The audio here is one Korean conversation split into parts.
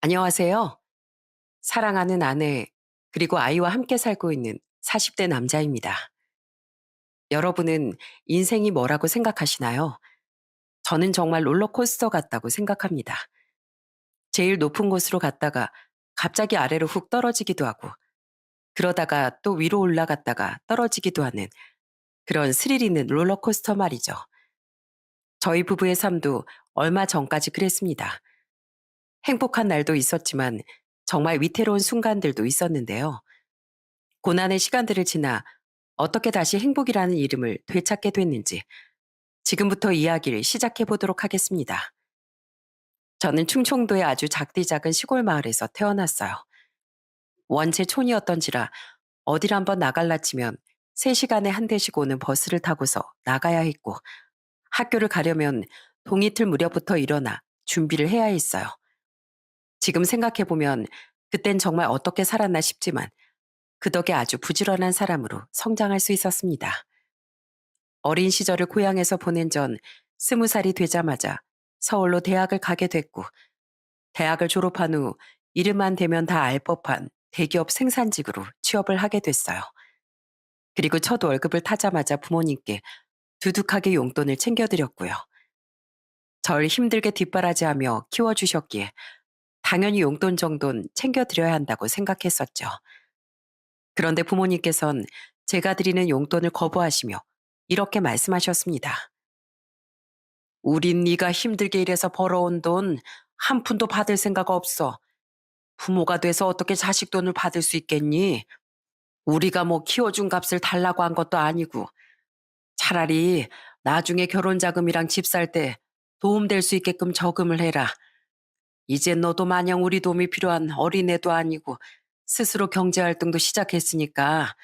안녕하세요. 사랑하는 아내, 그리고 아이와 함께 살고 있는 40대 남자입니다. 여러분은 인생이 뭐라고 생각하시나요? 저는 정말 롤러코스터 같다고 생각합니다. 제일 높은 곳으로 갔다가 갑자기 아래로 훅 떨어지기도 하고, 그러다가 또 위로 올라갔다가 떨어지기도 하는 그런 스릴 있는 롤러코스터 말이죠. 저희 부부의 삶도 얼마 전까지 그랬습니다. 행복한 날도 있었지만 정말 위태로운 순간들도 있었는데요. 고난의 시간들을 지나 어떻게 다시 행복이라는 이름을 되찾게 됐는지 지금부터 이야기를 시작해 보도록 하겠습니다. 저는 충청도의 아주 작디 작은 시골 마을에서 태어났어요. 원체 촌이었던지라 어딜 한번 나갈라 치면 3시간에 한 대씩 오는 버스를 타고서 나가야 했고, 학교를 가려면 동이틀 무렵부터 일어나 준비를 해야 했어요. 지금 생각해 보면 그땐 정말 어떻게 살았나 싶지만 그 덕에 아주 부지런한 사람으로 성장할 수 있었습니다. 어린 시절을 고향에서 보낸 전 20살이 되자마자 서울로 대학을 가게 됐고, 대학을 졸업한 후 이름만 대면 다 알 법한 대기업 생산직으로 취업을 하게 됐어요. 그리고 첫 월급을 타자마자 부모님께 두둑하게 용돈을 챙겨드렸고요. 절 힘들게 뒷바라지하며 키워주셨기에 당연히 용돈 정도는 챙겨드려야 한다고 생각했었죠. 그런데 부모님께선 제가 드리는 용돈을 거부하시며 이렇게 말씀하셨습니다. 우린 네가 힘들게 일해서 벌어온 돈 한 푼도 받을 생각 없어. 부모가 돼서 어떻게 자식 돈을 받을 수 있겠니? 우리가 뭐 키워준 값을 달라고 한 것도 아니고, 차라리 나중에 결혼 자금이랑 집 살 때 도움 될 수 있게끔 저금을 해라. 이제 너도 마냥 우리 도움이 필요한 어린애도 아니고 스스로 경제 활동도 시작했으니까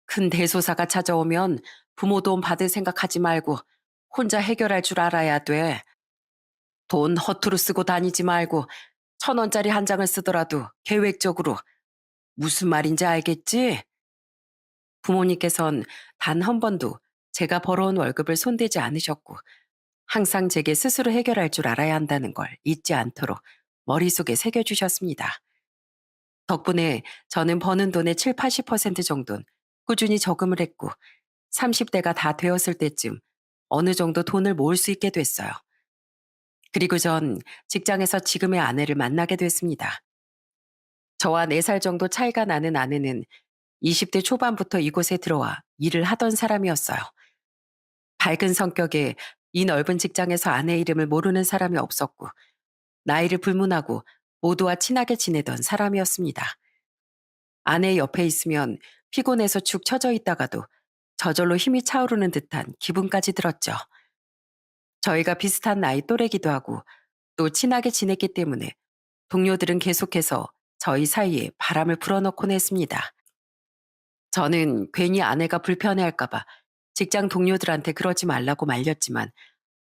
큰 대소사가 찾아오면 부모 도움 받을 생각하지 말고 혼자 해결할 줄 알아야 돼. 돈 허투루 쓰고 다니지 말고 1,000원짜리 한 장을 쓰더라도 계획적으로. 무슨 말인지 알겠지? 부모님께선 단 한 번도 제가 벌어온 월급을 손대지 않으셨고, 항상 제게 스스로 해결할 줄 알아야 한다는 걸 잊지 않도록 머릿속에 새겨주셨습니다. 덕분에 저는 버는 돈의 7, 80% 정도는 꾸준히 저금을 했고, 30대가 다 되었을 때쯤 어느 정도 돈을 모을 수 있게 됐어요. 그리고 전 직장에서 지금의 아내를 만나게 됐습니다. 저와 4살 정도 차이가 나는 아내는 20대 초반부터 이곳에 들어와 일을 하던 사람이었어요. 밝은 성격에 이 넓은 직장에서 아내 이름을 모르는 사람이 없었고, 나이를 불문하고 모두와 친하게 지내던 사람이었습니다. 아내 옆에 있으면 피곤해서 축 처져 있다가도 저절로 힘이 차오르는 듯한 기분까지 들었죠. 저희가 비슷한 나이 또래기도 하고 또 친하게 지냈기 때문에 동료들은 계속해서 저희 사이에 바람을 불어넣곤 했습니다. 저는 괜히 아내가 불편해할까봐 직장 동료들한테 그러지 말라고 말렸지만,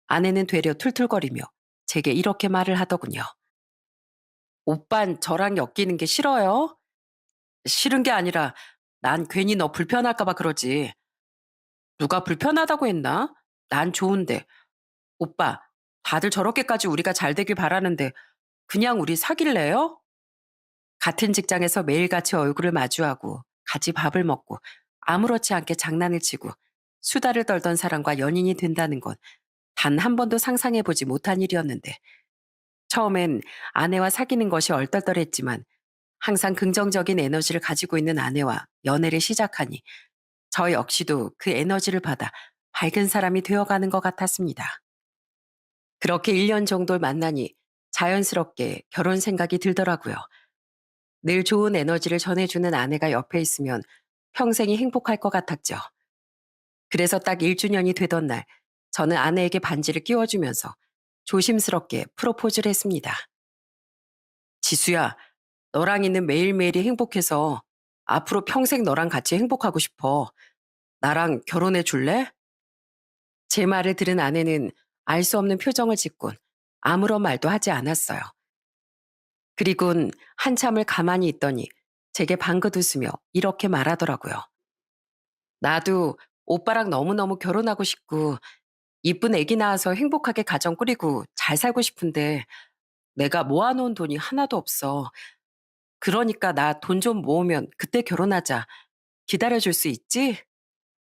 아내는 되려 툴툴거리며 제게 이렇게 말을 하더군요. 오빤 저랑 엮이는 게 싫어요? 싫은 게 아니라 난 괜히 너 불편할까봐 그러지. 누가 불편하다고 했나? 난 좋은데. 오빠, 다들 저렇게까지 우리가 잘 되길 바라는데 그냥 우리 사귈래요? 같은 직장에서 매일같이 얼굴을 마주하고 같이 밥을 먹고 아무렇지 않게 장난을 치고 수다를 떨던 사람과 연인이 된다는 건 단 한 번도 상상해보지 못한 일이었는데, 처음엔 아내와 사귀는 것이 얼떨떨했지만 항상 긍정적인 에너지를 가지고 있는 아내와 연애를 시작하니 저 역시도 그 에너지를 받아 밝은 사람이 되어가는 것 같았습니다. 그렇게 1년 정도를 만나니 자연스럽게 결혼 생각이 들더라고요. 늘 좋은 에너지를 전해주는 아내가 옆에 있으면 평생이 행복할 것 같았죠. 그래서 딱 1주년이 되던 날, 저는 아내에게 반지를 끼워주면서 조심스럽게 프로포즈를 했습니다. 지수야, 너랑 있는 매일매일이 행복해서 앞으로 평생 너랑 같이 행복하고 싶어. 나랑 결혼해 줄래? 제 말을 들은 아내는 알 수 없는 표정을 짓곤 아무런 말도 하지 않았어요. 그리곤 한참을 가만히 있더니 제게 방긋 웃으며 이렇게 말하더라고요. 나도 오빠랑 너무너무 결혼하고 싶고 이쁜 애기 낳아서 행복하게 가정 꾸리고 잘 살고 싶은데 내가 모아놓은 돈이 하나도 없어. 그러니까 나 돈 좀 모으면 그때 결혼하자. 기다려줄 수 있지?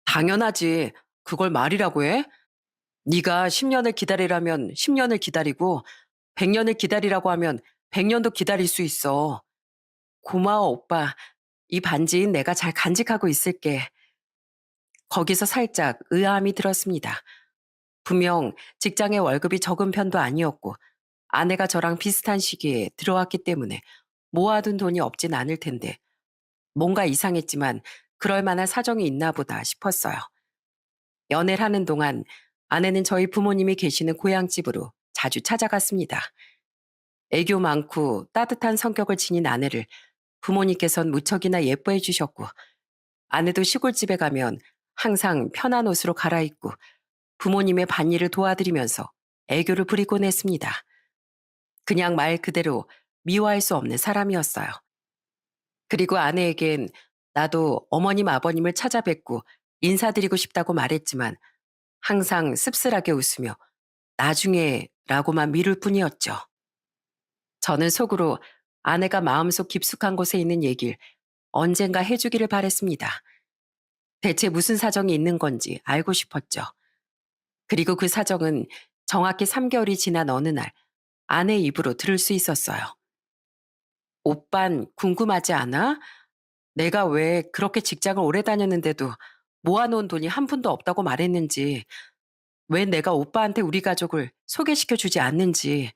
당연하지. 그걸 말이라고 해? 네가 10년을 기다리라면 10년을 기다리고 100년을 기다리라고 하면 100년도 기다릴 수 있어. 고마워, 오빠. 이 반지인 내가 잘 간직하고 있을게. 거기서 살짝 의아함이 들었습니다. 분명 직장의 월급이 적은 편도 아니었고 아내가 저랑 비슷한 시기에 들어왔기 때문에 모아둔 돈이 없진 않을 텐데 뭔가 이상했지만 그럴 만한 사정이 있나 보다 싶었어요. 연애를 하는 동안 아내는 저희 부모님이 계시는 고향집으로 자주 찾아갔습니다. 애교 많고 따뜻한 성격을 지닌 아내를 부모님께선 무척이나 예뻐해 주셨고 아내도 시골집에 가면 항상 편한 옷으로 갈아입고 부모님의 밭일을 도와드리면서 애교를 부리곤 했습니다. 그냥 말 그대로 미워할 수 없는 사람이었어요. 그리고 아내에겐 나도 어머님 아버님을 찾아뵙고 인사드리고 싶다고 말했지만 항상 씁쓸하게 웃으며 나중에 라고만 미룰 뿐이었죠. 저는 속으로 아내가 마음속 깊숙한 곳에 있는 얘길 언젠가 해주기를 바랬습니다. 대체 무슨 사정이 있는 건지 알고 싶었죠. 그리고 그 사정은 정확히 3개월이 지난 어느 날 아내 입으로 들을 수 있었어요. 오빤 궁금하지 않아? 내가 왜 그렇게 직장을 오래 다녔는데도 모아놓은 돈이 한 푼도 없다고 말했는지, 왜 내가 오빠한테 우리 가족을 소개시켜 주지 않는지.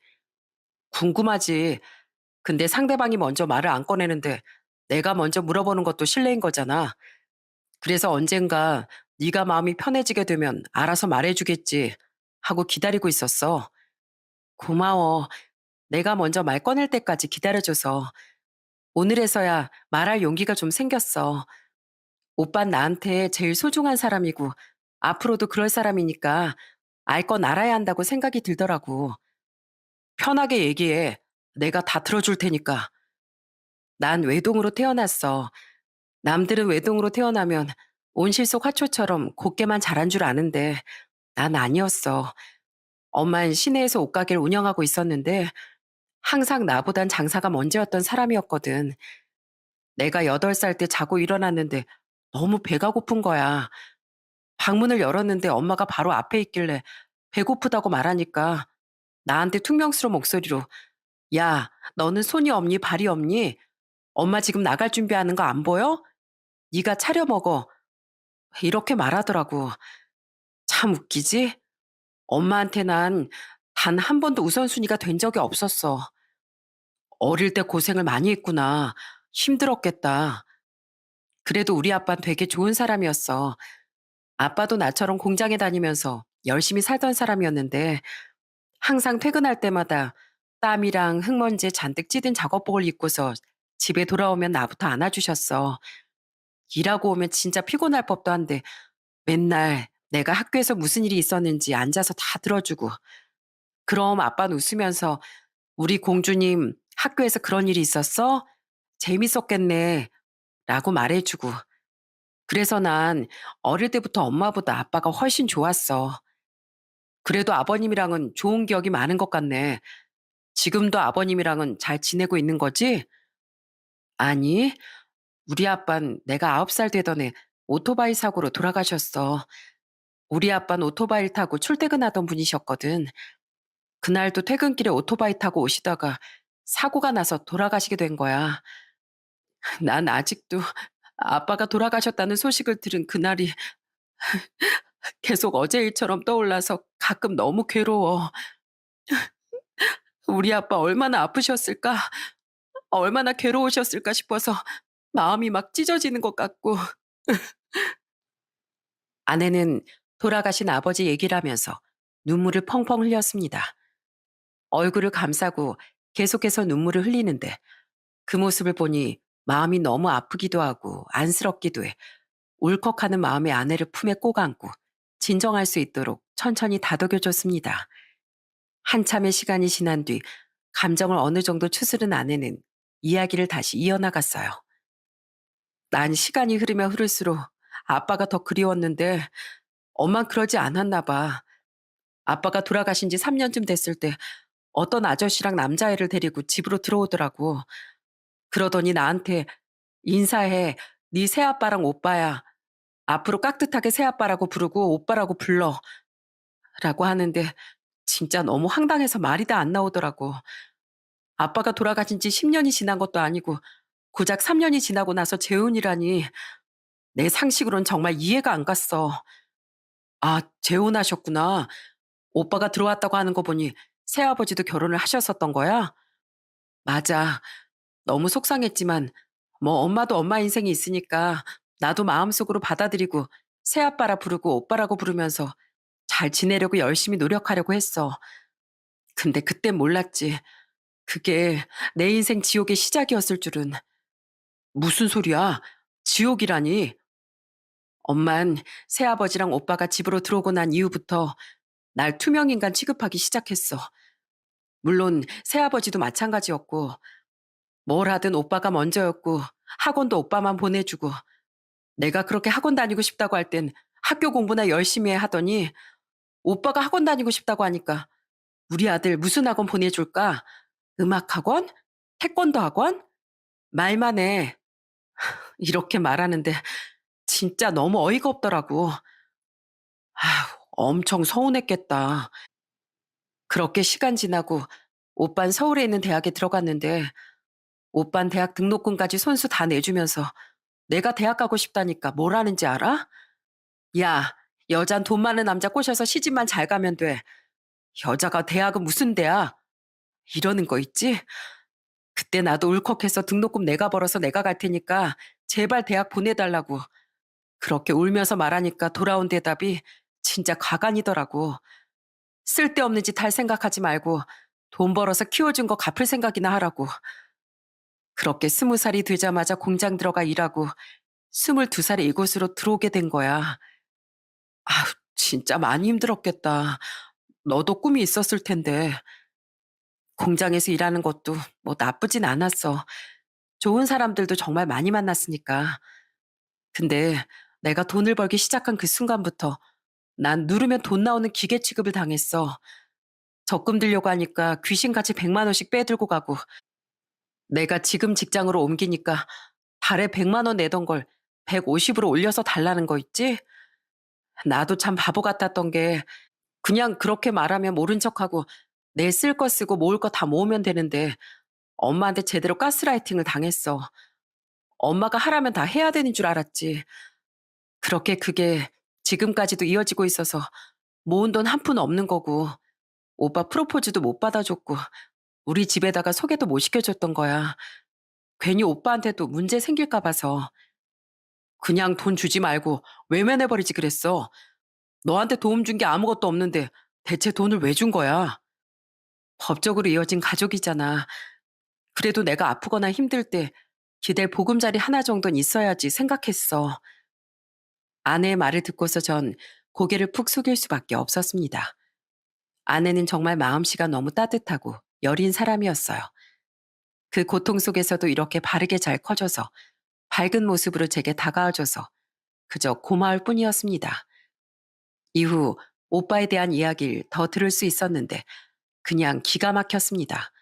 궁금하지. 근데 상대방이 먼저 말을 안 꺼내는데 내가 먼저 물어보는 것도 실례인 거잖아. 그래서 언젠가 네가 마음이 편해지게 되면 알아서 말해주겠지 하고 기다리고 있었어. 고마워. 내가 먼저 말 꺼낼 때까지 기다려줘서. 오늘에서야 말할 용기가 좀 생겼어. 오빤 나한테 제일 소중한 사람이고 앞으로도 그럴 사람이니까 알 건 알아야 한다고 생각이 들더라고. 편하게 얘기해. 내가 다 들어줄 테니까. 난 외동으로 태어났어. 남들은 외동으로 태어나면 온실속 화초처럼 곱게만 자란 줄 아는데 난 아니었어. 엄만 시내에서 옷가게를 운영하고 있었는데 항상 나보단 장사가 먼저였던 사람이었거든. 내가 8살 때 자고 일어났는데 너무 배가 고픈 거야. 방문을 열었는데 엄마가 바로 앞에 있길래 배고프다고 말하니까 나한테 퉁명스러운 목소리로 야, 너는 손이 없니 발이 없니? 엄마 지금 나갈 준비하는 거 안 보여? 네가 차려 먹어. 이렇게 말하더라고. 참 웃기지? 엄마한테 난 단 한 번도 우선순위가 된 적이 없었어. 어릴 때 고생을 많이 했구나. 힘들었겠다. 그래도 우리 아빠는 되게 좋은 사람이었어. 아빠도 나처럼 공장에 다니면서 열심히 살던 사람이었는데 항상 퇴근할 때마다 땀이랑 흙먼지에 잔뜩 찌든 작업복을 입고서 집에 돌아오면 나부터 안아주셨어. 일하고 오면 진짜 피곤할 법도 한데 맨날 내가 학교에서 무슨 일이 있었는지 앉아서 다 들어주고 그럼 아빠는 웃으면서 우리 공주님 학교에서 그런 일이 있었어? 재밌었겠네 라고 말해주고 그래서 난 어릴 때부터 엄마보다 아빠가 훨씬 좋았어. 그래도 아버님이랑은 좋은 기억이 많은 것 같네. 지금도 아버님이랑은 잘 지내고 있는 거지? 아니, 우리 아빤 내가 9살 되던 해 오토바이 사고로 돌아가셨어. 우리 아빤 오토바이를 타고 출퇴근하던 분이셨거든. 그날도 퇴근길에 오토바이 타고 오시다가 사고가 나서 돌아가시게 된 거야. 난 아직도 아빠가 돌아가셨다는 소식을 들은 그날이 계속 어제 일처럼 떠올라서 가끔 너무 괴로워. 우리 아빠 얼마나 아프셨을까? 얼마나 괴로우셨을까 싶어서 마음이 막 찢어지는 것 같고. 아내는 돌아가신 아버지 얘기를 하면서 눈물을 펑펑 흘렸습니다. 얼굴을 감싸고 계속해서 눈물을 흘리는데 그 모습을 보니 마음이 너무 아프기도 하고 안쓰럽기도 해 울컥하는 마음의 아내를 품에 꼭 안고 진정할 수 있도록 천천히 다독여줬습니다. 한참의 시간이 지난 뒤 감정을 어느 정도 추스른 아내는 이야기를 다시 이어나갔어요. 난 시간이 흐르면 흐를수록 아빠가 더 그리웠는데 엄만 그러지 않았나 봐. 아빠가 돌아가신 지 3년쯤 됐을 때 어떤 아저씨랑 남자애를 데리고 집으로 들어오더라고. 그러더니 나한테 "인사해. 네 새아빠랑 오빠야. 앞으로 깍듯하게 새아빠라고 부르고 오빠라고 불러." 라고 하는데 진짜 너무 황당해서 말이 다 안 나오더라고. 아빠가 돌아가신 지 10년이 지난 것도 아니고 고작 3년이 지나고 나서 재혼이라니 내 상식으론 정말 이해가 안 갔어. 아, 재혼하셨구나. 오빠가 들어왔다고 하는 거 보니 새아버지도 결혼을 하셨었던 거야? 맞아. 너무 속상했지만 뭐 엄마도 엄마 인생이 있으니까 나도 마음속으로 받아들이고 새아빠라 부르고 오빠라고 부르면서 잘 지내려고 열심히 노력하려고 했어. 근데 그땐 몰랐지. 그게 내 인생 지옥의 시작이었을 줄은. 무슨 소리야? 지옥이라니. 엄만 새아버지랑 오빠가 집으로 들어오고 난 이후부터 날 투명인간 취급하기 시작했어. 물론 새아버지도 마찬가지였고 뭘 하든 오빠가 먼저였고 학원도 오빠만 보내주고 내가 그렇게 학원 다니고 싶다고 할 땐 학교 공부나 열심히 해 하더니 오빠가 학원 다니고 싶다고 하니까 우리 아들 무슨 학원 보내줄까? 음악 학원? 태권도 학원? 말만 해. 이렇게 말하는데 진짜 너무 어이가 없더라고. 아휴, 엄청 서운했겠다. 그렇게 시간 지나고 오빤 서울에 있는 대학에 들어갔는데 오빤 대학 등록금까지 손수 다 내주면서 내가 대학 가고 싶다니까 뭘 하는지 알아? 야, 여잔 돈 많은 남자 꼬셔서 시집만 잘 가면 돼. 여자가 대학은 무슨 대야? 이러는 거 있지? 그때 나도 울컥해서 등록금 내가 벌어서 내가 갈 테니까 제발 대학 보내달라고. 그렇게 울면서 말하니까 돌아온 대답이 진짜 가관이더라고. 쓸데없는 짓 할 생각하지 말고 돈 벌어서 키워준 거 갚을 생각이나 하라고. 그렇게 20살이 되자마자 공장 들어가 일하고 22살에 이곳으로 들어오게 된 거야. 아휴, 진짜 많이 힘들었겠다. 너도 꿈이 있었을 텐데. 공장에서 일하는 것도 뭐 나쁘진 않았어. 좋은 사람들도 정말 많이 만났으니까. 근데 내가 돈을 벌기 시작한 그 순간부터 난 누르면 돈 나오는 기계 취급을 당했어. 적금 들려고 하니까 귀신같이 100만 원씩 빼들고 가고 내가 지금 직장으로 옮기니까 달에 100만 원 내던 걸 150으로 올려서 달라는 거 있지? 나도 참 바보 같았던 게 그냥 그렇게 말하면 모른 척하고 내 쓸 거 쓰고 모을 거 다 모으면 되는데 엄마한테 제대로 가스라이팅을 당했어. 엄마가 하라면 다 해야 되는 줄 알았지. 그렇게 그게 지금까지도 이어지고 있어서 모은 돈 한 푼 없는 거고 오빠 프로포즈도 못 받아줬고 우리 집에다가 소개도 못 시켜줬던 거야. 괜히 오빠한테도 문제 생길까 봐서. 그냥 돈 주지 말고 외면해버리지 그랬어. 너한테 도움 준 게 아무것도 없는데 대체 돈을 왜 준 거야? 법적으로 이어진 가족이잖아. 그래도 내가 아프거나 힘들 때 기댈 보금자리 하나 정도는 있어야지 생각했어. 아내의 말을 듣고서 전 고개를 푹 숙일 수밖에 없었습니다. 아내는 정말 마음씨가 너무 따뜻하고 여린 사람이었어요. 그 고통 속에서도 이렇게 바르게 잘 커져서 밝은 모습으로 제게 다가와줘서 그저 고마울 뿐이었습니다. 이후 오빠에 대한 이야기를 더 들을 수 있었는데 그냥 기가 막혔습니다.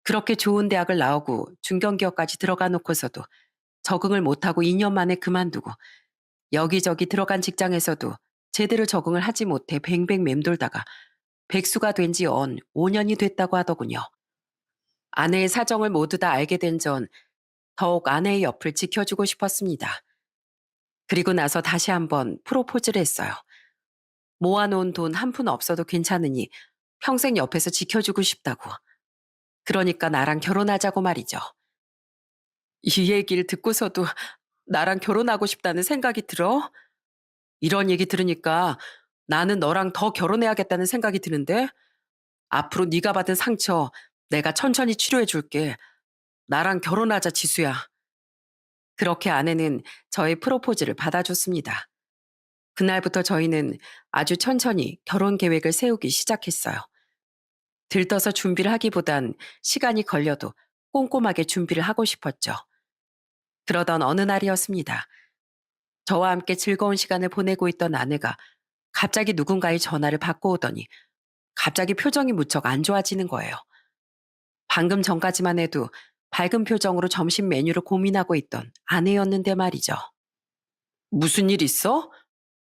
그렇게 좋은 대학을 나오고 중견기업까지 들어가 놓고서도 적응을 못하고 2년 만에 그만두고 여기저기 들어간 직장에서도 제대로 적응을 하지 못해 뱅뱅 맴돌다가 백수가 된 지 언 5년이 됐다고 하더군요. 아내의 사정을 모두 다 알게 된 전 더욱 아내의 옆을 지켜주고 싶었습니다. 그리고 나서 다시 한번 프로포즈를 했어요. 모아놓은 돈 한 푼 없어도 괜찮으니 평생 옆에서 지켜주고 싶다고. 그러니까 나랑 결혼하자고 말이죠. 이 얘기를 듣고서도 나랑 결혼하고 싶다는 생각이 들어? 이런 얘기 들으니까 나는 너랑 더 결혼해야겠다는 생각이 드는데 앞으로 네가 받은 상처 내가 천천히 치료해 줄게. 나랑 결혼하자 지수야. 그렇게 아내는 저의 프로포즈를 받아줬습니다. 그날부터 저희는 아주 천천히 결혼 계획을 세우기 시작했어요. 들떠서 준비를 하기보단 시간이 걸려도 꼼꼼하게 준비를 하고 싶었죠. 그러던 어느 날이었습니다. 저와 함께 즐거운 시간을 보내고 있던 아내가 갑자기 누군가의 전화를 받고 오더니 갑자기 표정이 무척 안 좋아지는 거예요. 방금 전까지만 해도 밝은 표정으로 점심 메뉴를 고민하고 있던 아내였는데 말이죠. 무슨 일 있어?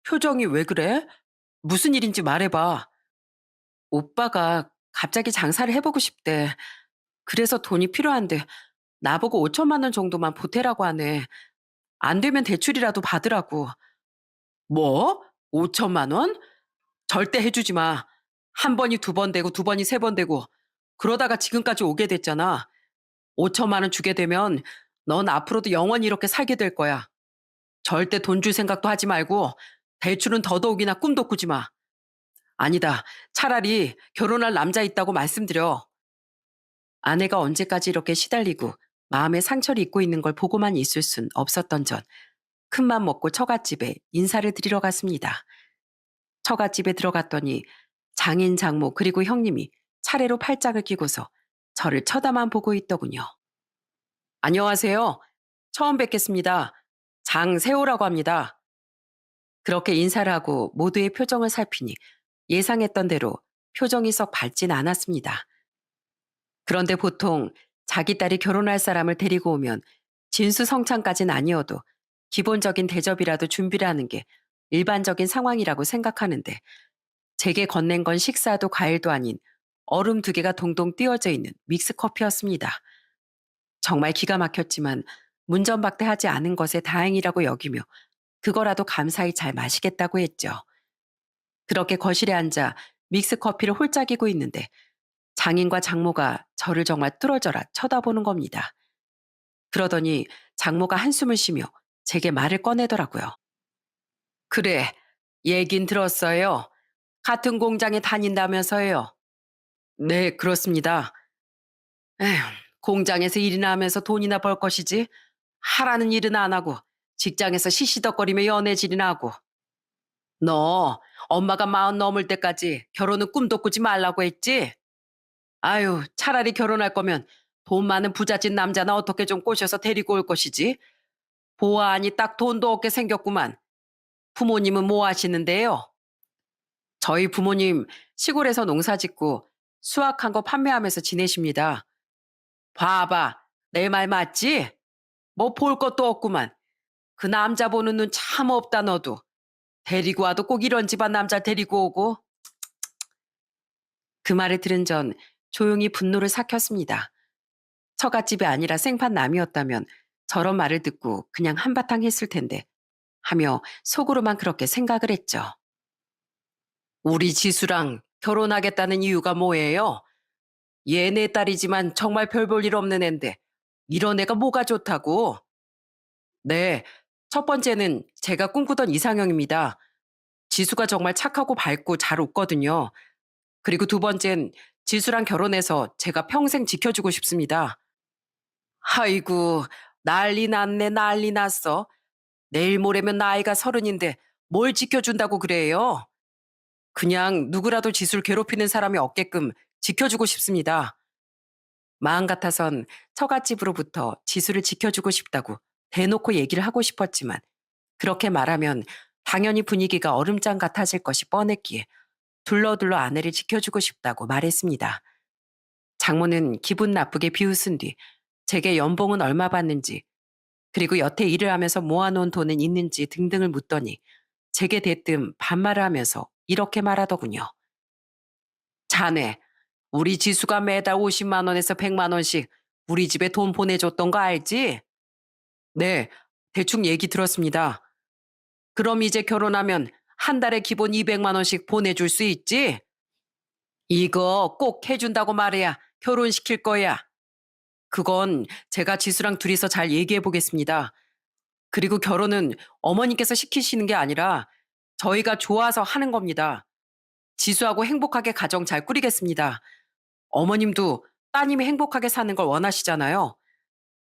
표정이 왜 그래? 무슨 일인지 말해봐. 오빠가 갑자기 장사를 해보고 싶대. 그래서 돈이 필요한데 나보고 5천만 원 정도만 보태라고 하네. 안 되면 대출이라도 받으라고. 뭐? 5천만 원? 절대 해주지 마. 한 번이 두 번 되고 두 번이 세 번 되고 그러다가 지금까지 오게 됐잖아. 5천만 원 주게 되면 넌 앞으로도 영원히 이렇게 살게 될 거야. 절대 돈 줄 생각도 하지 말고 대출은 더더욱이나 꿈도 꾸지 마. 아니다. 차라리 결혼할 남자 있다고 말씀드려. 아내가 언제까지 이렇게 시달리고 마음에 상처를 입고 있는 걸 보고만 있을 순 없었던 전 큰맘 먹고 처갓집에 인사를 드리러 갔습니다. 처갓집에 들어갔더니 장인 장모 그리고 형님이 차례로 팔짱을 끼고서 저를 쳐다만 보고 있더군요. 안녕하세요. 처음 뵙겠습니다. 장세호라고 합니다. 그렇게 인사를 하고 모두의 표정을 살피니 예상했던 대로 표정이 썩 밝진 않았습니다. 그런데 보통 자기 딸이 결혼할 사람을 데리고 오면 진수성찬까진 아니어도 기본적인 대접이라도 준비를 하는 게 일반적인 상황이라고 생각하는데 제게 건넨 건 식사도 과일도 아닌 얼음 두 개가 동동 띄어져 있는 믹스커피였습니다. 정말 기가 막혔지만 문전박대하지 않은 것에 다행이라고 여기며 그거라도 감사히 잘 마시겠다고 했죠. 그렇게 거실에 앉아 믹스커피를 홀짝이고 있는데 장인과 장모가 저를 정말 뚫어져라 쳐다보는 겁니다. 그러더니 장모가 한숨을 쉬며 제게 말을 꺼내더라고요. 그래, 얘긴 들었어요. 같은 공장에 다닌다면서요. 네, 그렇습니다. 에휴, 공장에서 일이나 하면서 돈이나 벌 것이지. 하라는 일은 안 하고 직장에서 시시덕거리며 연애질이나 하고. 너 엄마가 40 넘을 때까지 결혼은 꿈도 꾸지 말라고 했지? 아유, 차라리 결혼할 거면 돈 많은 부잣집 남자나 어떻게 좀 꼬셔서 데리고 올 것이지. 보아하니 딱 돈도 없게 생겼구만. 부모님은 뭐 하시는데요? 저희 부모님 시골에서 농사 짓고 수확한 거 판매하면서 지내십니다. 봐봐, 내 말 맞지? 뭐 볼 것도 없구만. 그 남자 보는 눈 참 없다 너도. 데리고 와도 꼭 이런 집안 남자 데리고 오고. 그 말을 들은 전 조용히 분노를 삭혔습니다. 처갓집이 아니라 생판 남이었다면 저런 말을 듣고 그냥 한바탕 했을 텐데 하며 속으로만 그렇게 생각을 했죠. 우리 지수랑 결혼하겠다는 이유가 뭐예요? 얘 내 딸이지만 정말 별 볼 일 없는 앤데 이런 애가 뭐가 좋다고? 네, 첫 번째는 제가 꿈꾸던 이상형입니다. 지수가 정말 착하고 밝고 잘 웃거든요. 그리고 두 번째는 지수랑 결혼해서 제가 평생 지켜주고 싶습니다. 아이고, 난리 났네, 난리 났어. 내일 모레면 나이가 30인데 뭘 지켜준다고 그래요? 그냥 누구라도 지수를 괴롭히는 사람이 없게끔 지켜주고 싶습니다. 마음 같아선 처갓집으로부터 지수를 지켜주고 싶다고 대놓고 얘기를 하고 싶었지만 그렇게 말하면 당연히 분위기가 얼음장 같아질 것이 뻔했기에 둘러둘러 아내를 지켜주고 싶다고 말했습니다. 장모는 기분 나쁘게 비웃은 뒤 제게 연봉은 얼마 받는지 그리고 여태 일을 하면서 모아놓은 돈은 있는지 등등을 묻더니 제게 대뜸 반말을 하면서 이렇게 말하더군요. 자네, 우리 지수가 매달 50만 원에서 100만 원씩 우리 집에 돈 보내줬던 거 알지? 네, 대충 얘기 들었습니다. 그럼 이제 결혼하면 한 달에 기본 200만 원씩 보내줄 수 있지? 이거 꼭 해준다고 말해야 결혼시킬 거야. 그건 제가 지수랑 둘이서 잘 얘기해 보겠습니다. 그리고 결혼은 어머니께서 시키시는 게 아니라 저희가 좋아서 하는 겁니다. 지수하고 행복하게 가정 잘 꾸리겠습니다. 어머님도 따님이 행복하게 사는 걸 원하시잖아요.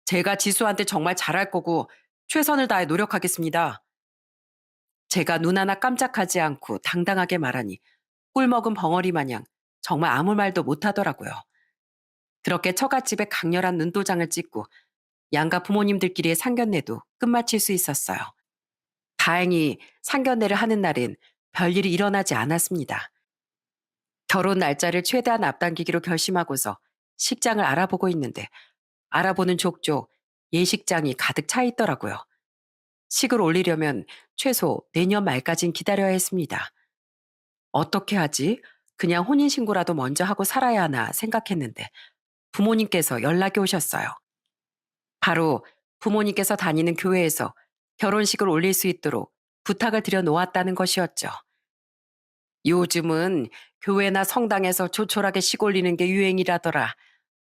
제가 지수한테 정말 잘할 거고 최선을 다해 노력하겠습니다. 제가 눈 하나 깜짝하지 않고 당당하게 말하니 꿀먹은 벙어리 마냥 정말 아무 말도 못하더라고요. 그렇게 처갓집에 강렬한 눈도장을 찍고 양가 부모님들끼리의 상견례도 끝마칠 수 있었어요. 다행히 상견례를 하는 날엔 별일이 일어나지 않았습니다. 결혼 날짜를 최대한 앞당기기로 결심하고서 식장을 알아보고 있는데 알아보는 족족 예식장이 가득 차 있더라고요. 식을 올리려면 최소 내년 말까진 기다려야 했습니다. 어떻게 하지? 그냥 혼인신고라도 먼저 하고 살아야 하나 생각했는데 부모님께서 연락이 오셨어요. 바로 부모님께서 다니는 교회에서 결혼식을 올릴 수 있도록 부탁을 드려 놓았다는 것이었죠. 요즘은 교회나 성당에서 조촐하게 식 올리는 게 유행이라더라.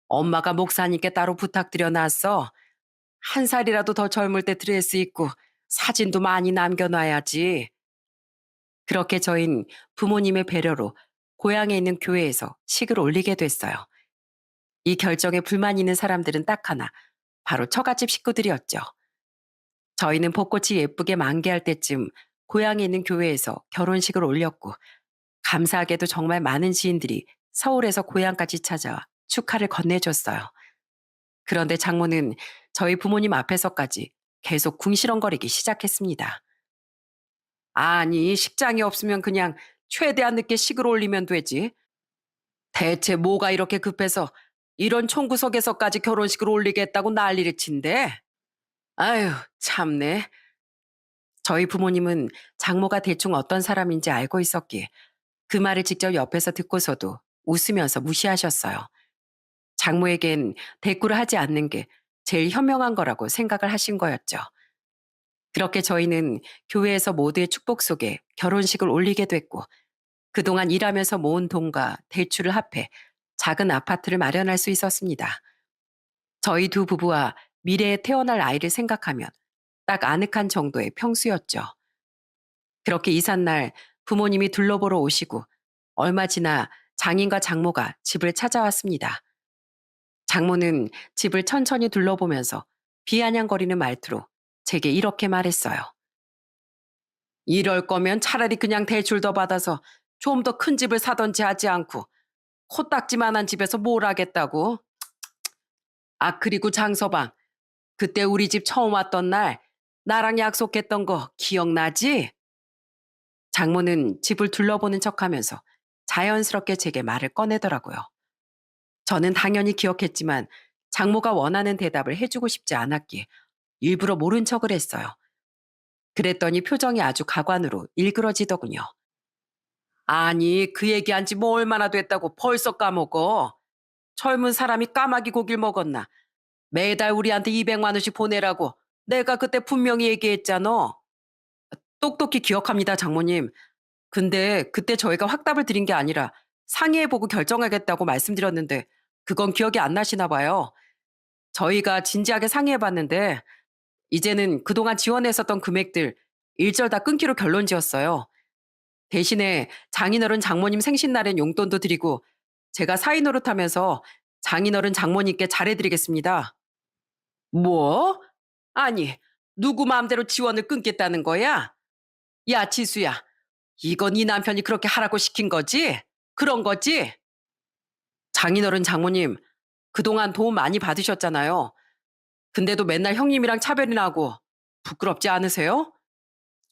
엄마가 목사님께 따로 부탁드려 놨어. 한 살이라도 더 젊을 때 드레스 입고 사진도 많이 남겨놔야지. 그렇게 저흰 부모님의 배려로 고향에 있는 교회에서 식을 올리게 됐어요. 이 결정에 불만 있는 사람들은 딱 하나, 바로 처갓집 식구들이었죠. 저희는 벚꽃이 예쁘게 만개할 때쯤 고향에 있는 교회에서 결혼식을 올렸고, 감사하게도 정말 많은 지인들이 서울에서 고향까지 찾아와 축하를 건네줬어요. 그런데 장모는 저희 부모님 앞에서까지 계속 궁시렁거리기 시작했습니다. 아니, 식장이 없으면 그냥 최대한 늦게 식을 올리면 되지. 대체 뭐가 이렇게 급해서 이런 총구석에서까지 결혼식을 올리겠다고 난리를 친대? 아유, 참네. 저희 부모님은 장모가 대충 어떤 사람인지 알고 있었기에 그 말을 직접 옆에서 듣고서도 웃으면서 무시하셨어요. 장모에겐 대꾸를 하지 않는 게 제일 현명한 거라고 생각을 하신 거였죠. 그렇게 저희는 교회에서 모두의 축복 속에 결혼식을 올리게 됐고, 그동안 일하면서 모은 돈과 대출을 합해 작은 아파트를 마련할 수 있었습니다. 저희 두 부부와 미래에 태어날 아이를 생각하면 딱 아늑한 정도의 평수였죠. 그렇게 이삿날 부모님이 둘러보러 오시고 얼마 지나 장인과 장모가 집을 찾아왔습니다. 장모는 집을 천천히 둘러보면서 비아냥거리는 말투로 제게 이렇게 말했어요. 이럴 거면 차라리 그냥 대출 더 받아서 좀 더 큰 집을 사던지 하지 않고 코딱지만한 집에서 뭘 하겠다고? 아, 그리고 장서방, 그때 우리 집 처음 왔던 날 나랑 약속했던 거 기억나지? 장모는 집을 둘러보는 척하면서 자연스럽게 제게 말을 꺼내더라고요. 저는 당연히 기억했지만 장모가 원하는 대답을 해주고 싶지 않았기에 일부러 모른 척을 했어요. 그랬더니 표정이 아주 가관으로 일그러지더군요. 아니, 그 얘기한 지 뭐 얼마나 됐다고 벌써 까먹어. 젊은 사람이 까마귀 고기를 먹었나. 매달 우리한테 200만 원씩 보내라고 내가 그때 분명히 얘기했잖아. 똑똑히 기억합니다, 장모님. 근데 그때 저희가 확답을 드린 게 아니라 상의해보고 결정하겠다고 말씀드렸는데 그건 기억이 안 나시나 봐요. 저희가 진지하게 상의해봤는데 이제는 그동안 지원했었던 금액들 일절 다 끊기로 결론 지었어요. 대신에 장인어른 장모님 생신날엔 용돈도 드리고 제가 사위 노릇하면서 장인어른 장모님께 잘해드리겠습니다. 뭐? 아니, 누구 마음대로 지원을 끊겠다는 거야? 야, 지수야. 이건 네 남편이 그렇게 하라고 시킨 거지? 그런 거지? 장인어른 장모님, 그동안 도움 많이 받으셨잖아요. 근데도 맨날 형님이랑 차별이나 하고 부끄럽지 않으세요?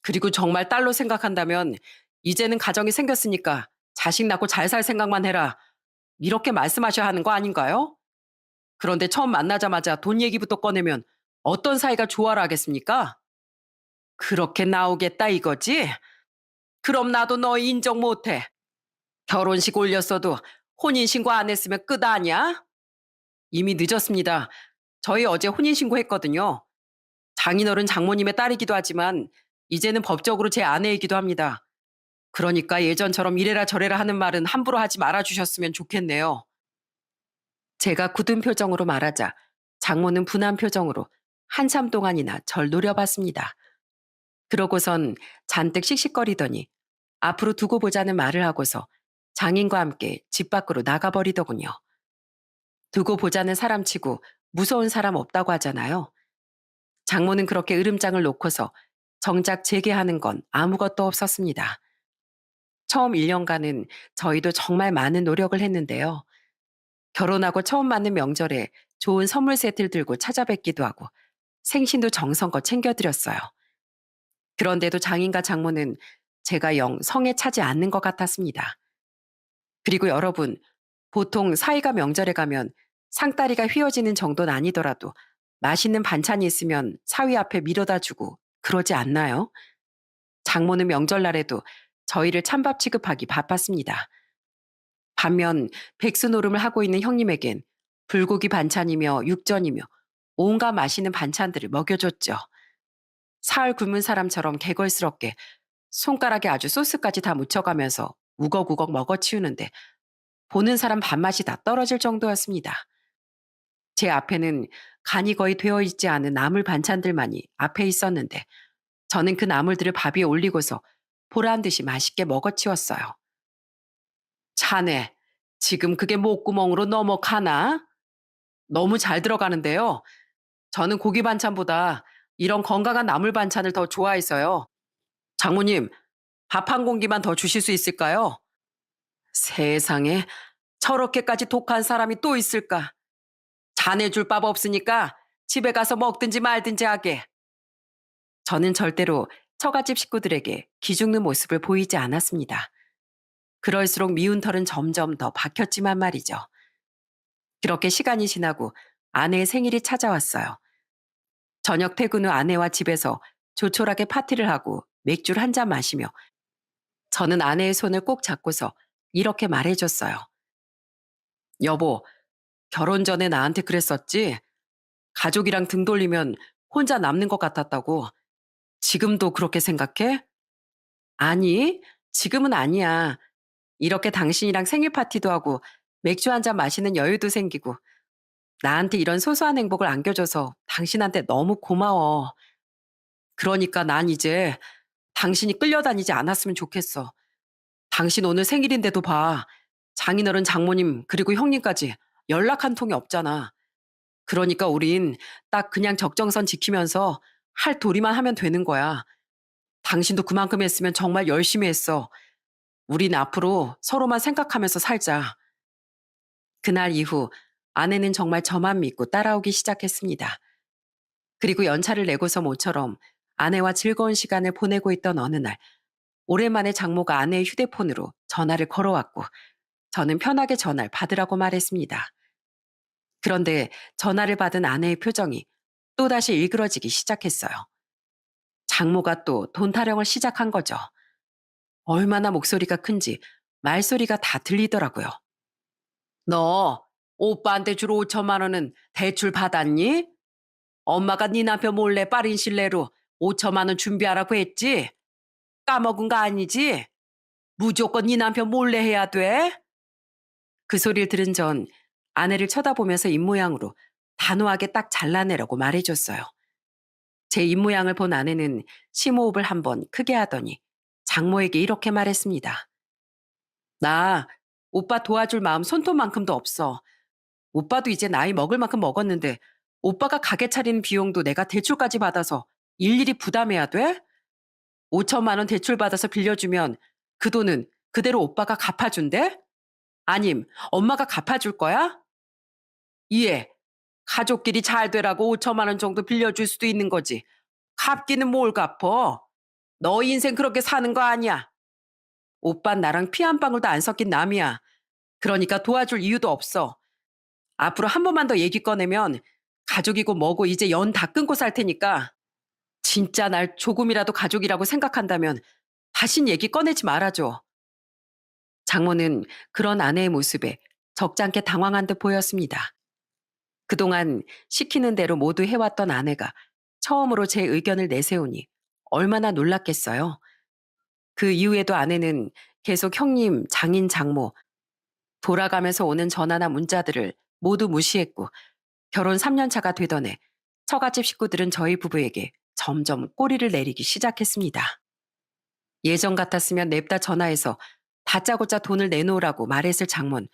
그리고 정말 딸로 생각한다면 이제는 가정이 생겼으니까 자식 낳고 잘 살 생각만 해라. 이렇게 말씀하셔야 하는 거 아닌가요? 그런데 처음 만나자마자 돈 얘기부터 꺼내면 어떤 사이가 조화를 하겠습니까? 그렇게 나오겠다 이거지? 그럼 나도 너 인정 못해. 결혼식 올렸어도 혼인신고 안 했으면 끝 아니야? 이미 늦었습니다. 저희 어제 혼인신고 했거든요. 장인어른 장모님의 딸이기도 하지만 이제는 법적으로 제 아내이기도 합니다. 그러니까 예전처럼 이래라 저래라 하는 말은 함부로 하지 말아주셨으면 좋겠네요. 제가 굳은 표정으로 말하자 장모는 분한 표정으로 한참 동안이나 절 노려봤습니다. 그러고선 잔뜩 씩씩거리더니 앞으로 두고 보자는 말을 하고서 장인과 함께 집 밖으로 나가버리더군요. 두고 보자는 사람치고 무서운 사람 없다고 하잖아요. 장모는 그렇게 으름장을 놓고서 정작 제게 하는 건 아무것도 없었습니다. 처음 1년간은 저희도 정말 많은 노력을 했는데요. 결혼하고 처음 맞는 명절에 좋은 선물 세트를 들고 찾아뵙기도 하고 생신도 정성껏 챙겨드렸어요. 그런데도 장인과 장모는 제가 영 성에 차지 않는 것 같았습니다. 그리고 여러분, 보통 사이가 명절에 가면 상다리가 휘어지는 정도는 아니더라도 맛있는 반찬이 있으면 사위 앞에 밀어다 주고 그러지 않나요? 장모는 명절날에도 저희를 찬밥 취급하기 바빴습니다. 반면 백수 노름을 하고 있는 형님에겐 불고기 반찬이며 육전이며 온갖 맛있는 반찬들을 먹여줬죠. 사흘 굶은 사람처럼 개걸스럽게 손가락에 아주 소스까지 다 묻혀가면서 우걱우걱 먹어치우는데 보는 사람 밥맛이 다 떨어질 정도였습니다. 제 앞에는 간이 거의 되어 있지 않은 나물 반찬들만이 앞에 있었는데 저는 그 나물들을 밥 위에 올리고서 보란 듯이 맛있게 먹어치웠어요. 자네, 지금 그게 목구멍으로 넘어가나? 너무 잘 들어가는데요. 저는 고기 반찬보다 이런 건강한 나물 반찬을 더 좋아해서요. 장모님, 밥 한 공기만 더 주실 수 있을까요? 세상에, 저렇게까지 독한 사람이 또 있을까? 자네 줄 밥 없으니까 집에 가서 먹든지 말든지 하게. 저는 절대로 처갓집 식구들에게 기죽는 모습을 보이지 않았습니다. 그럴수록 미운 털은 점점 더 박혔지만 말이죠. 그렇게 시간이 지나고 아내의 생일이 찾아왔어요. 저녁 퇴근 후 아내와 집에서 조촐하게 파티를 하고 맥주를 한 잔 마시며 저는 아내의 손을 꼭 잡고서 이렇게 말해줬어요. 여보, 결혼 전에 나한테 그랬었지? 가족이랑 등 돌리면 혼자 남는 것 같았다고. 지금도 그렇게 생각해? 아니, 지금은 아니야. 이렇게 당신이랑 생일 파티도 하고 맥주 한 잔 마시는 여유도 생기고 나한테 이런 소소한 행복을 안겨줘서 당신한테 너무 고마워. 그러니까 난 이제 당신이 끌려다니지 않았으면 좋겠어. 당신 오늘 생일인데도 봐. 장인어른 장모님 그리고 형님까지 연락 한 통이 없잖아. 그러니까 우린 딱 그냥 적정선 지키면서 할 도리만 하면 되는 거야. 당신도 그만큼 했으면 정말 열심히 했어. 우린 앞으로 서로만 생각하면서 살자. 그날 이후 아내는 정말 저만 믿고 따라오기 시작했습니다. 그리고 연차를 내고서 모처럼 아내와 즐거운 시간을 보내고 있던 어느 날, 오랜만에 장모가 아내의 휴대폰으로 전화를 걸어왔고, 저는 편하게 전화를 받으라고 말했습니다. 그런데 전화를 받은 아내의 표정이 또다시 일그러지기 시작했어요. 장모가 또 돈 타령을 시작한 거죠. 얼마나 목소리가 큰지 말소리가 다 들리더라고요. 너 오빠한테 줄 5천만 원은 대출 받았니? 엄마가 네 남편 몰래 빠른 신뢰로 5천만 원 준비하라고 했지? 까먹은 거 아니지? 무조건 네 남편 몰래 해야 돼? 그 소리를 들은 전 아내를 쳐다보면서 입모양으로 단호하게 딱 잘라내라고 말해줬어요. 제 입모양을 본 아내는 심호흡을 한번 크게 하더니 장모에게 이렇게 말했습니다. 나 오빠 도와줄 마음 손톱만큼도 없어. 오빠도 이제 나이 먹을 만큼 먹었는데 오빠가 가게 차리는 비용도 내가 대출까지 받아서 일일이 부담해야 돼? 5천만 원 대출 받아서 빌려주면 그 돈은 그대로 오빠가 갚아준대? 아님 엄마가 갚아줄 거야? 이해. 가족끼리 잘 되라고 5천만 원 정도 빌려줄 수도 있는 거지. 갚기는 뭘 갚어? 너 인생 그렇게 사는 거 아니야. 오빤 나랑 피 한 방울도 안 섞인 남이야. 그러니까 도와줄 이유도 없어. 앞으로 한 번만 더 얘기 꺼내면 가족이고 뭐고 이제 연 다 끊고 살 테니까 진짜 날 조금이라도 가족이라고 생각한다면 다신 얘기 꺼내지 말아줘. 장모는 그런 아내의 모습에 적잖게 당황한 듯 보였습니다. 그동안 시키는 대로 모두 해왔던 아내가 처음으로 제 의견을 내세우니 얼마나 놀랐겠어요. 그 이후에도 아내는 계속 형님, 장인, 장모, 돌아가면서 오는 전화나 문자들을 모두 무시했고 결혼 3년 차가 되던 해 처갓집 식구들은 저희 부부에게 점점 꼬리를 내리기 시작했습니다. 예전 같았으면 냅다 전화해서 다짜고짜 돈을 내놓으라고 말했을 장모는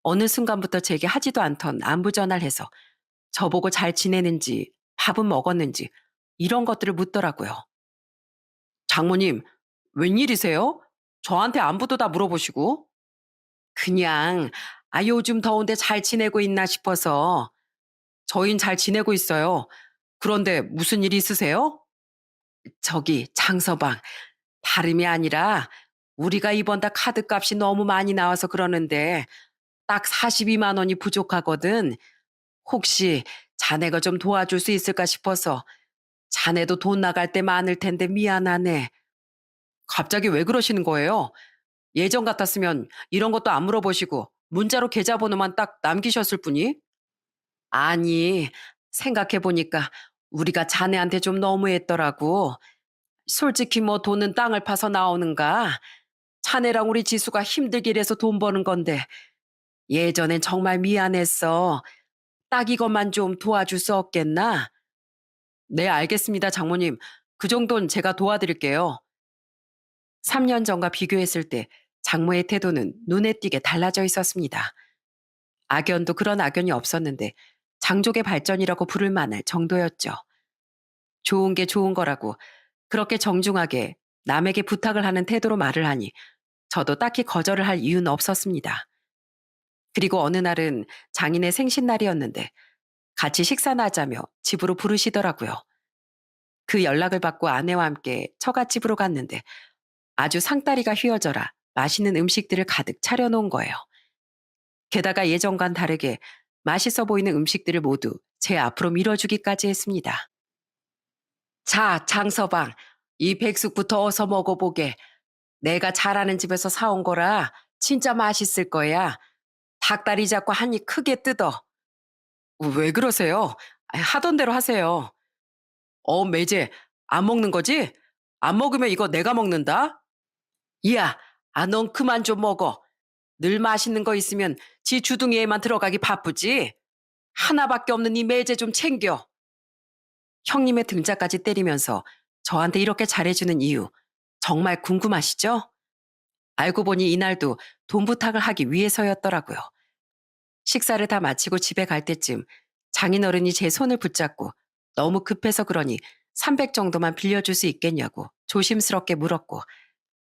어느 순간부터 제게 하지도 않던 안부 전화를 해서 저보고 잘 지내는지 밥은 먹었는지 이런 것들을 묻더라고요. 장모님, 웬일이세요? 저한테 안부도 다 물어보시고. 그냥 요즘 더운데 잘 지내고 있나 싶어서. 저흰 잘 지내고 있어요. 그런데 무슨 일 있으세요? 저기 장서방, 다름이 아니라 우리가 이번 달 카드값이 너무 많이 나와서 그러는데 딱 42만 원이 부족하거든. 혹시 자네가 좀 도와줄 수 있을까 싶어서. 자네도 돈 나갈 때 많을 텐데 미안하네. 갑자기 왜 그러시는 거예요? 예전 같았으면 이런 것도 안 물어보시고 문자로 계좌번호만 딱 남기셨을 뿐이? 아니, 생각해보니까 우리가 자네한테 좀 너무했더라고. 솔직히 뭐 돈은 땅을 파서 나오는가? 자네랑 우리 지수가 힘들게 일해서 돈 버는 건데 예전엔 정말 미안했어. 딱 이것만 좀 도와줄 수 없겠나? 네, 알겠습니다, 장모님. 그 정도는 제가 도와드릴게요. 3년 전과 비교했을 때 장모의 태도는 눈에 띄게 달라져 있었습니다. 악연도 그런 악연이 없었는데 장족의 발전이라고 부를 만할 정도였죠. 좋은 게 좋은 거라고 그렇게 정중하게 남에게 부탁을 하는 태도로 말을 하니 저도 딱히 거절을 할 이유는 없었습니다. 그리고 어느 날은 장인의 생신날이었는데 같이 식사나 하자며 집으로 부르시더라고요. 그 연락을 받고 아내와 함께 처갓집으로 갔는데 아주 상다리가 휘어져라 맛있는 음식들을 가득 차려놓은 거예요. 게다가 예전과는 다르게 맛있어 보이는 음식들을 모두 제 앞으로 밀어주기까지 했습니다. 자, 장서방, 이 백숙부터 어서 먹어보게. 내가 잘하는 집에서 사온 거라 진짜 맛있을 거야. 닭다리 잡고 한 입 크게 뜯어. 왜 그러세요? 하던 대로 하세요. 매제, 안 먹는 거지? 안 먹으면 이거 내가 먹는다? 야, 넌 그만 좀 먹어. 늘 맛있는 거 있으면 지 주둥이에만 들어가기 바쁘지? 하나밖에 없는 이 매제 좀 챙겨. 형님의 등짝까지 때리면서 저한테 이렇게 잘해주는 이유 정말 궁금하시죠? 알고 보니 이날도 돈 부탁을 하기 위해서였더라고요. 식사를 다 마치고 집에 갈 때쯤 장인어른이 제 손을 붙잡고 너무 급해서 그러니 300 정도만 빌려줄 수 있겠냐고 조심스럽게 물었고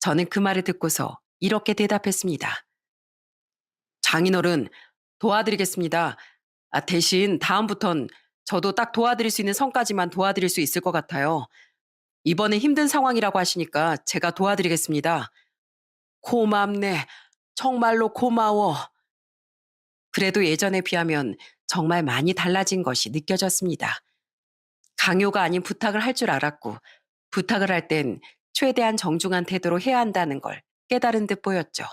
저는 그 말을 듣고서 이렇게 대답했습니다. 장인어른, 도와드리겠습니다. 대신 다음부턴 저도 딱 도와드릴 수 있는 선까지만 도와드릴 수 있을 것 같아요. 이번에 힘든 상황이라고 하시니까 제가 도와드리겠습니다. 고맙네. 정말로 고마워. 그래도 예전에 비하면 정말 많이 달라진 것이 느껴졌습니다. 강요가 아닌 부탁을 할 줄 알았고, 부탁을 할 땐 최대한 정중한 태도로 해야 한다는 걸 깨달은 듯 보였죠.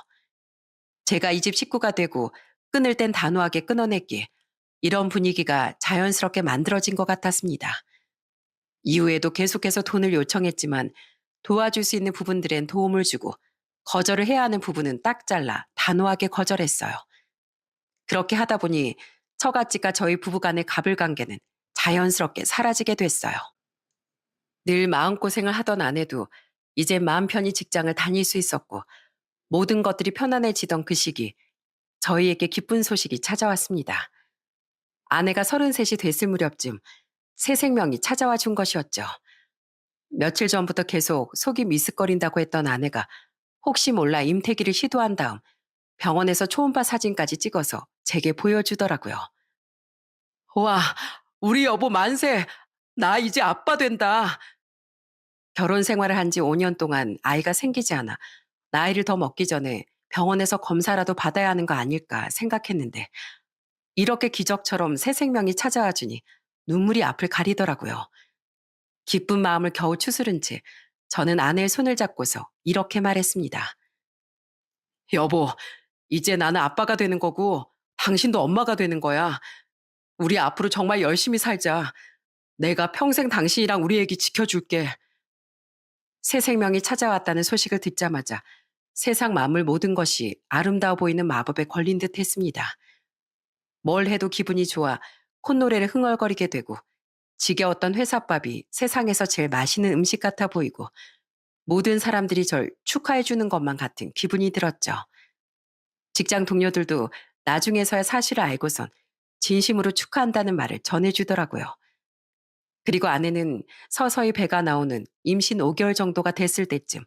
제가 이 집 식구가 되고 끊을 땐 단호하게 끊어냈기에 이런 분위기가 자연스럽게 만들어진 것 같았습니다. 이후에도 계속해서 돈을 요청했지만 도와줄 수 있는 부분들엔 도움을 주고 거절을 해야 하는 부분은 딱 잘라 단호하게 거절했어요. 그렇게 하다 보니 처갓집과 저희 부부간의 가불관계는 자연스럽게 사라지게 됐어요. 늘 마음고생을 하던 아내도 이제 마음 편히 직장을 다닐 수 있었고 모든 것들이 편안해지던 그 시기 저희에게 기쁜 소식이 찾아왔습니다. 아내가 33이 됐을 무렵쯤 새 생명이 찾아와 준 것이었죠. 며칠 전부터 계속 속이 미스거린다고 했던 아내가 혹시 몰라 임태기를 시도한 다음 병원에서 초음파 사진까지 찍어서 제게 보여주더라고요. 와, 우리 여보 만세! 나 이제 아빠 된다. 결혼 생활을 한 지 5년 동안 아이가 생기지 않아 나이를 더 먹기 전에 병원에서 검사라도 받아야 하는 거 아닐까 생각했는데 이렇게 기적처럼 새 생명이 찾아와 주니 눈물이 앞을 가리더라고요. 기쁜 마음을 겨우 추스른 채 저는 아내의 손을 잡고서 이렇게 말했습니다. 여보, 이제 나는 아빠가 되는 거고 당신도 엄마가 되는 거야. 우리 앞으로 정말 열심히 살자. 내가 평생 당신이랑 우리 애기 지켜줄게. 새 생명이 찾아왔다는 소식을 듣자마자 세상 만물 모든 것이 아름다워 보이는 마법에 걸린 듯 했습니다. 뭘 해도 기분이 좋아 콧노래를 흥얼거리게 되고 지겨웠던 회삿밥이 세상에서 제일 맛있는 음식 같아 보이고 모든 사람들이 절 축하해 주는 것만 같은 기분이 들었죠. 직장 동료들도 나중에서야 사실을 알고선 진심으로 축하한다는 말을 전해주더라고요. 그리고 아내는 서서히 배가 나오는 임신 5개월 정도가 됐을 때쯤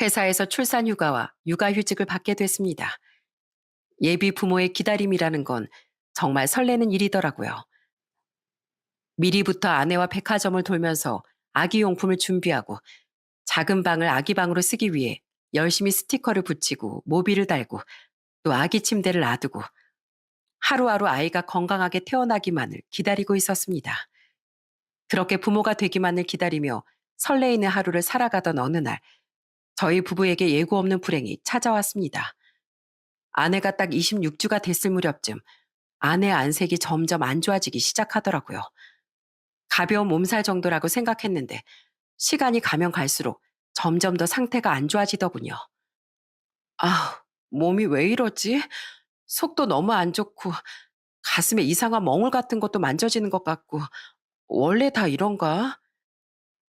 회사에서 출산 휴가와 육아휴직을 받게 됐습니다. 예비 부모의 기다림이라는 건 정말 설레는 일이더라고요. 미리부터 아내와 백화점을 돌면서 아기 용품을 준비하고 작은 방을 아기 방으로 쓰기 위해 열심히 스티커를 붙이고 모비를 달고 또 아기 침대를 놔두고 하루하루 아이가 건강하게 태어나기만을 기다리고 있었습니다. 그렇게 부모가 되기만을 기다리며 설레이는 하루를 살아가던 어느 날, 저희 부부에게 예고 없는 불행이 찾아왔습니다. 아내가 딱 26주가 됐을 무렵쯤 아내 안색이 점점 안 좋아지기 시작하더라고요. 가벼운 몸살 정도라고 생각했는데 시간이 가면 갈수록 점점 더 상태가 안 좋아지더군요. 아, 몸이 왜 이러지? 속도 너무 안 좋고 가슴에 이상한 멍울 같은 것도 만져지는 것 같고 원래 다 이런가?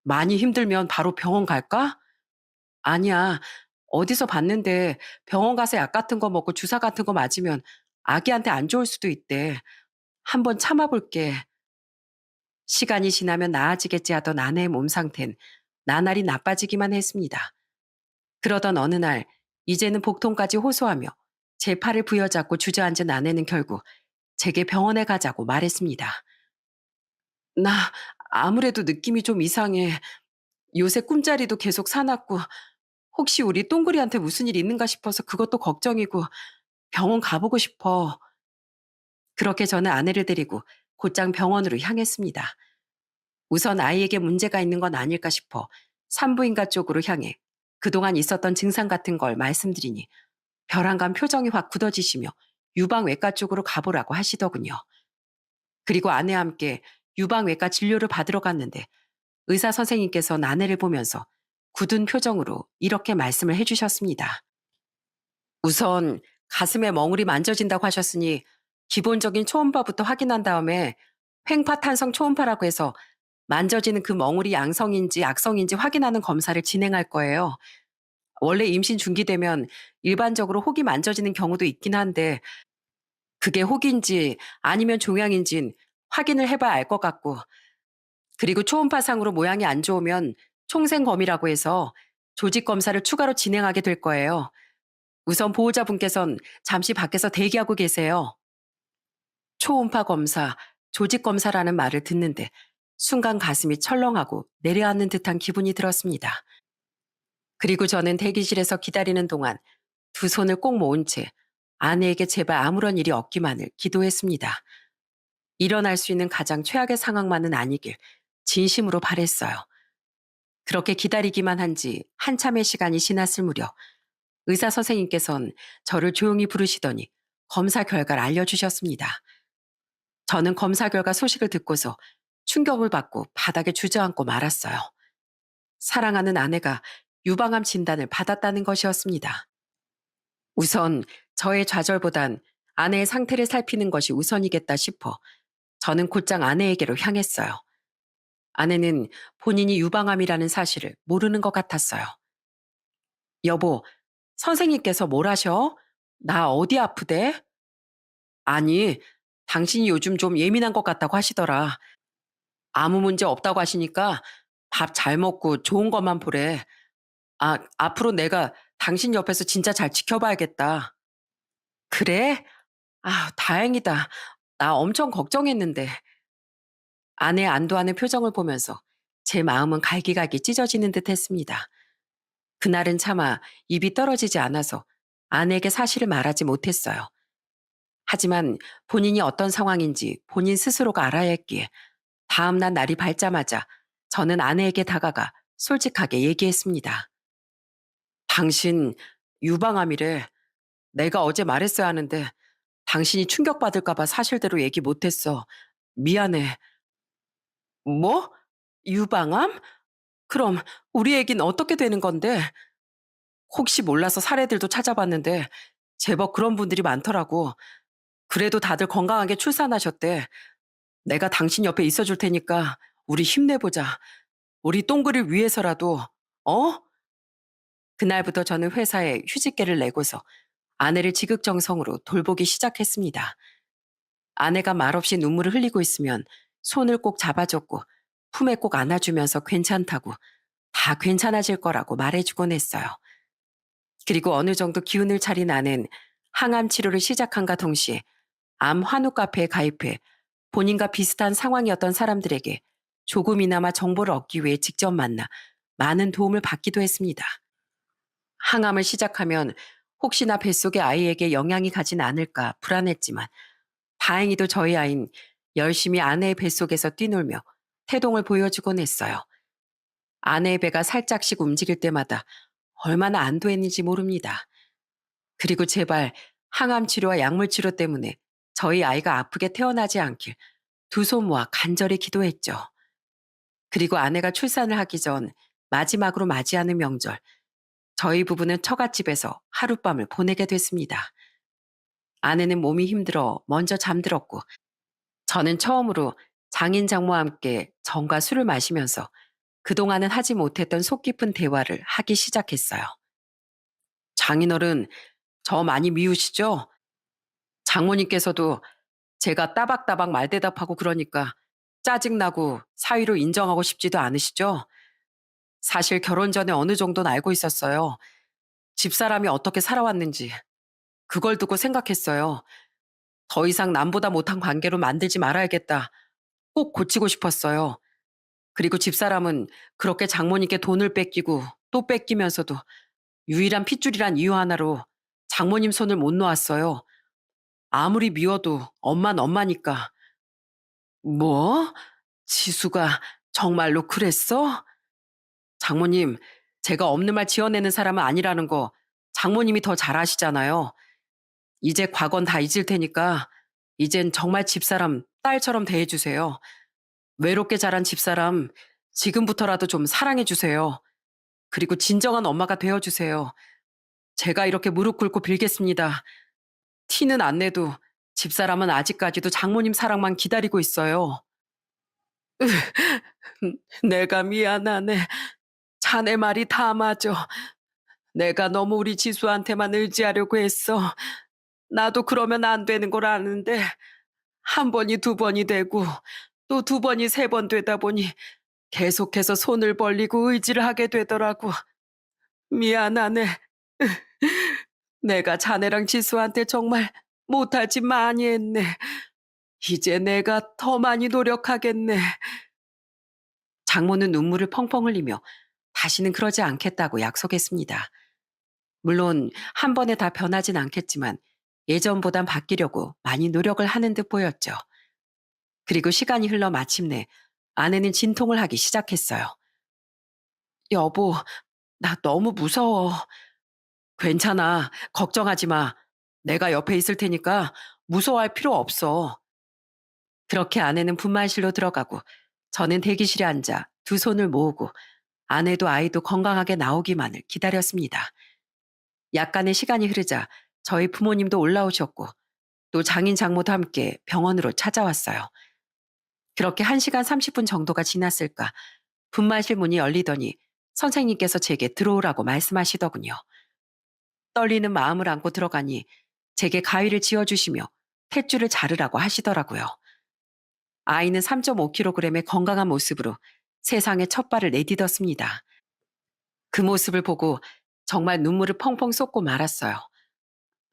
많이 힘들면 바로 병원 갈까? 아니야. 어디서 봤는데 병원 가서 약 같은 거 먹고 주사 같은 거 맞으면 아기한테 안 좋을 수도 있대. 한번 참아볼게. 시간이 지나면 나아지겠지 하던 아내의 몸 상태는 나날이 나빠지기만 했습니다. 그러던 어느 날, 이제는 복통까지 호소하며 제 팔을 부여잡고 주저앉은 아내는 결국 제게 병원에 가자고 말했습니다. 나 아무래도 느낌이 좀 이상해. 요새 꿈자리도 계속 사납고 혹시 우리 똥구리한테 무슨 일 있는가 싶어서 그것도 걱정이고 병원 가보고 싶어. 그렇게 저는 아내를 데리고 곧장 병원으로 향했습니다. 우선 아이에게 문제가 있는 건 아닐까 싶어 산부인과 쪽으로 향해 그동안 있었던 증상 같은 걸 말씀드리니 벼랑간 표정이 확 굳어지시며 유방외과 쪽으로 가보라고 하시더군요. 그리고 아내와 함께 유방외과 진료를 받으러 갔는데 의사 선생님께서 아내를 보면서 굳은 표정으로 이렇게 말씀을 해주셨습니다. 우선 가슴에 멍울이 만져진다고 하셨으니 기본적인 초음파부터 확인한 다음에 횡파탄성 초음파라고 해서 만져지는 그 멍울이 양성인지 악성인지 확인하는 검사를 진행할 거예요. 원래 임신 중기되면 일반적으로 혹이 만져지는 경우도 있긴 한데 그게 혹인지 아니면 종양인진 확인을 해봐야 알 것 같고 그리고 초음파상으로 모양이 안 좋으면 총생검이라고 해서 조직 검사를 추가로 진행하게 될 거예요. 우선 보호자분께선 잠시 밖에서 대기하고 계세요. 초음파 검사, 조직 검사라는 말을 듣는데 순간 가슴이 철렁하고 내려앉는 듯한 기분이 들었습니다. 그리고 저는 대기실에서 기다리는 동안 두 손을 꼭 모은 채 아내에게 제발 아무런 일이 없기만을 기도했습니다. 일어날 수 있는 가장 최악의 상황만은 아니길 진심으로 바랬어요. 그렇게 기다리기만 한 지 한참의 시간이 지났을 무렵 의사 선생님께서는 저를 조용히 부르시더니 검사 결과를 알려주셨습니다. 저는 검사 결과 소식을 듣고서 충격을 받고 바닥에 주저앉고 말았어요. 사랑하는 아내가 유방암 진단을 받았다는 것이었습니다. 우선 저의 좌절보단 아내의 상태를 살피는 것이 우선이겠다 싶어 저는 곧장 아내에게로 향했어요. 아내는 본인이 유방암이라는 사실을 모르는 것 같았어요. 여보, 선생님께서 뭘 하셔? 나 어디 아프대? 아니, 당신이 요즘 좀 예민한 것 같다고 하시더라. 아무 문제 없다고 하시니까 밥 잘 먹고 좋은 것만 보래. 아, 앞으로 내가 당신 옆에서 진짜 잘 지켜봐야겠다. 그래? 아, 다행이다. 나 엄청 걱정했는데. 아내 안도하는 표정을 보면서 제 마음은 갈기갈기 찢어지는 듯 했습니다. 그날은 차마 입이 떨어지지 않아서 아내에게 사실을 말하지 못했어요. 하지만 본인이 어떤 상황인지 본인 스스로가 알아야 했기에 다음날 날이 밝자마자 저는 아내에게 다가가 솔직하게 얘기했습니다. 당신 유방암이래. 내가 어제 말했어야 하는데 당신이 충격받을까봐 사실대로 얘기 못했어. 미안해. 뭐? 유방암? 그럼 우리 애긴 어떻게 되는 건데? 혹시 몰라서 사례들도 찾아봤는데 제법 그런 분들이 많더라고. 그래도 다들 건강하게 출산하셨대. 내가 당신 옆에 있어줄 테니까 우리 힘내보자. 우리 똥그를 위해서라도, 어? 그날부터 저는 회사에 휴직계를 내고서 아내를 지극정성으로 돌보기 시작했습니다. 아내가 말없이 눈물을 흘리고 있으면 손을 꼭 잡아줬고 품에 꼭 안아주면서 괜찮다고 다 괜찮아질 거라고 말해주곤 했어요. 그리고 어느 정도 기운을 차린 아내는 항암 치료를 시작한과 동시에 암 환우 카페에 가입해 본인과 비슷한 상황이었던 사람들에게 조금이나마 정보를 얻기 위해 직접 만나 많은 도움을 받기도 했습니다. 항암을 시작하면 혹시나 뱃속의 아이에게 영향이 가진 않을까 불안했지만 다행히도 저희 아이는 열심히 아내의 뱃속에서 뛰놀며 태동을 보여주곤 했어요. 아내의 배가 살짝씩 움직일 때마다 얼마나 안도했는지 모릅니다. 그리고 제발 항암 치료와 약물 치료 때문에 저희 아이가 아프게 태어나지 않길 두 손 모아 간절히 기도했죠. 그리고 아내가 출산을 하기 전 마지막으로 맞이하는 명절, 저희 부부는 처갓집에서 하룻밤을 보내게 됐습니다. 아내는 몸이 힘들어 먼저 잠들었고, 저는 처음으로 장인 장모와 함께 정과 술을 마시면서 그동안은 하지 못했던 속 깊은 대화를 하기 시작했어요. 장인어른, 저 많이 미우시죠? 장모님께서도 제가 따박따박 말대답하고 그러니까 짜증나고 사위로 인정하고 싶지도 않으시죠? 사실 결혼 전에 어느 정도는 알고 있었어요. 집사람이 어떻게 살아왔는지. 그걸 두고 생각했어요. 더 이상 남보다 못한 관계로 만들지 말아야겠다. 꼭 고치고 싶었어요. 그리고 집사람은 그렇게 장모님께 돈을 뺏기고 또 뺏기면서도 유일한 핏줄이란 이유 하나로 장모님 손을 못 놓았어요. 아무리 미워도 엄만 엄마니까. 뭐? 지수가 정말로 그랬어? 장모님, 제가 없는 말 지어내는 사람은 아니라는 거 장모님이 더 잘 아시잖아요. 이제 과거는 다 잊을 테니까 이젠 정말 집사람, 딸처럼 대해주세요. 외롭게 자란 집사람, 지금부터라도 좀 사랑해주세요. 그리고 진정한 엄마가 되어주세요. 제가 이렇게 무릎 꿇고 빌겠습니다. 티는 안 내도 집사람은 아직까지도 장모님 사랑만 기다리고 있어요. 내가 미안하네. 자네 말이 다 맞아. 내가 너무 우리 지수한테만 의지하려고 했어. 나도 그러면 안 되는 걸 아는데 한 번이 두 번이 되고 또 두 번이 세 번 되다 보니 계속해서 손을 벌리고 의지를 하게 되더라고. 미안하네. 내가 자네랑 지수한테 정말 못할 짓 많이 했네. 이제 내가 더 많이 노력하겠네. 장모는 눈물을 펑펑 흘리며 다시는 그러지 않겠다고 약속했습니다. 물론 한 번에 다 변하진 않겠지만 예전보단 바뀌려고 많이 노력을 하는 듯 보였죠. 그리고 시간이 흘러 마침내 아내는 진통을 하기 시작했어요. 여보, 나 너무 무서워. 괜찮아. 걱정하지 마. 내가 옆에 있을 테니까 무서워할 필요 없어. 그렇게 아내는 분만실로 들어가고 저는 대기실에 앉아 두 손을 모으고 아내도 아이도 건강하게 나오기만을 기다렸습니다. 약간의 시간이 흐르자 저희 부모님도 올라오셨고 또 장인 장모도 함께 병원으로 찾아왔어요. 그렇게 1시간 30분 정도가 지났을까 분만실 문이 열리더니 선생님께서 제게 들어오라고 말씀하시더군요. 떨리는 마음을 안고 들어가니 제게 가위를 쥐어주시며 탯줄을 자르라고 하시더라고요. 아이는 3.5kg의 건강한 모습으로 세상에 첫 발을 내딛었습니다. 그 모습을 보고 정말 눈물을 펑펑 쏟고 말았어요.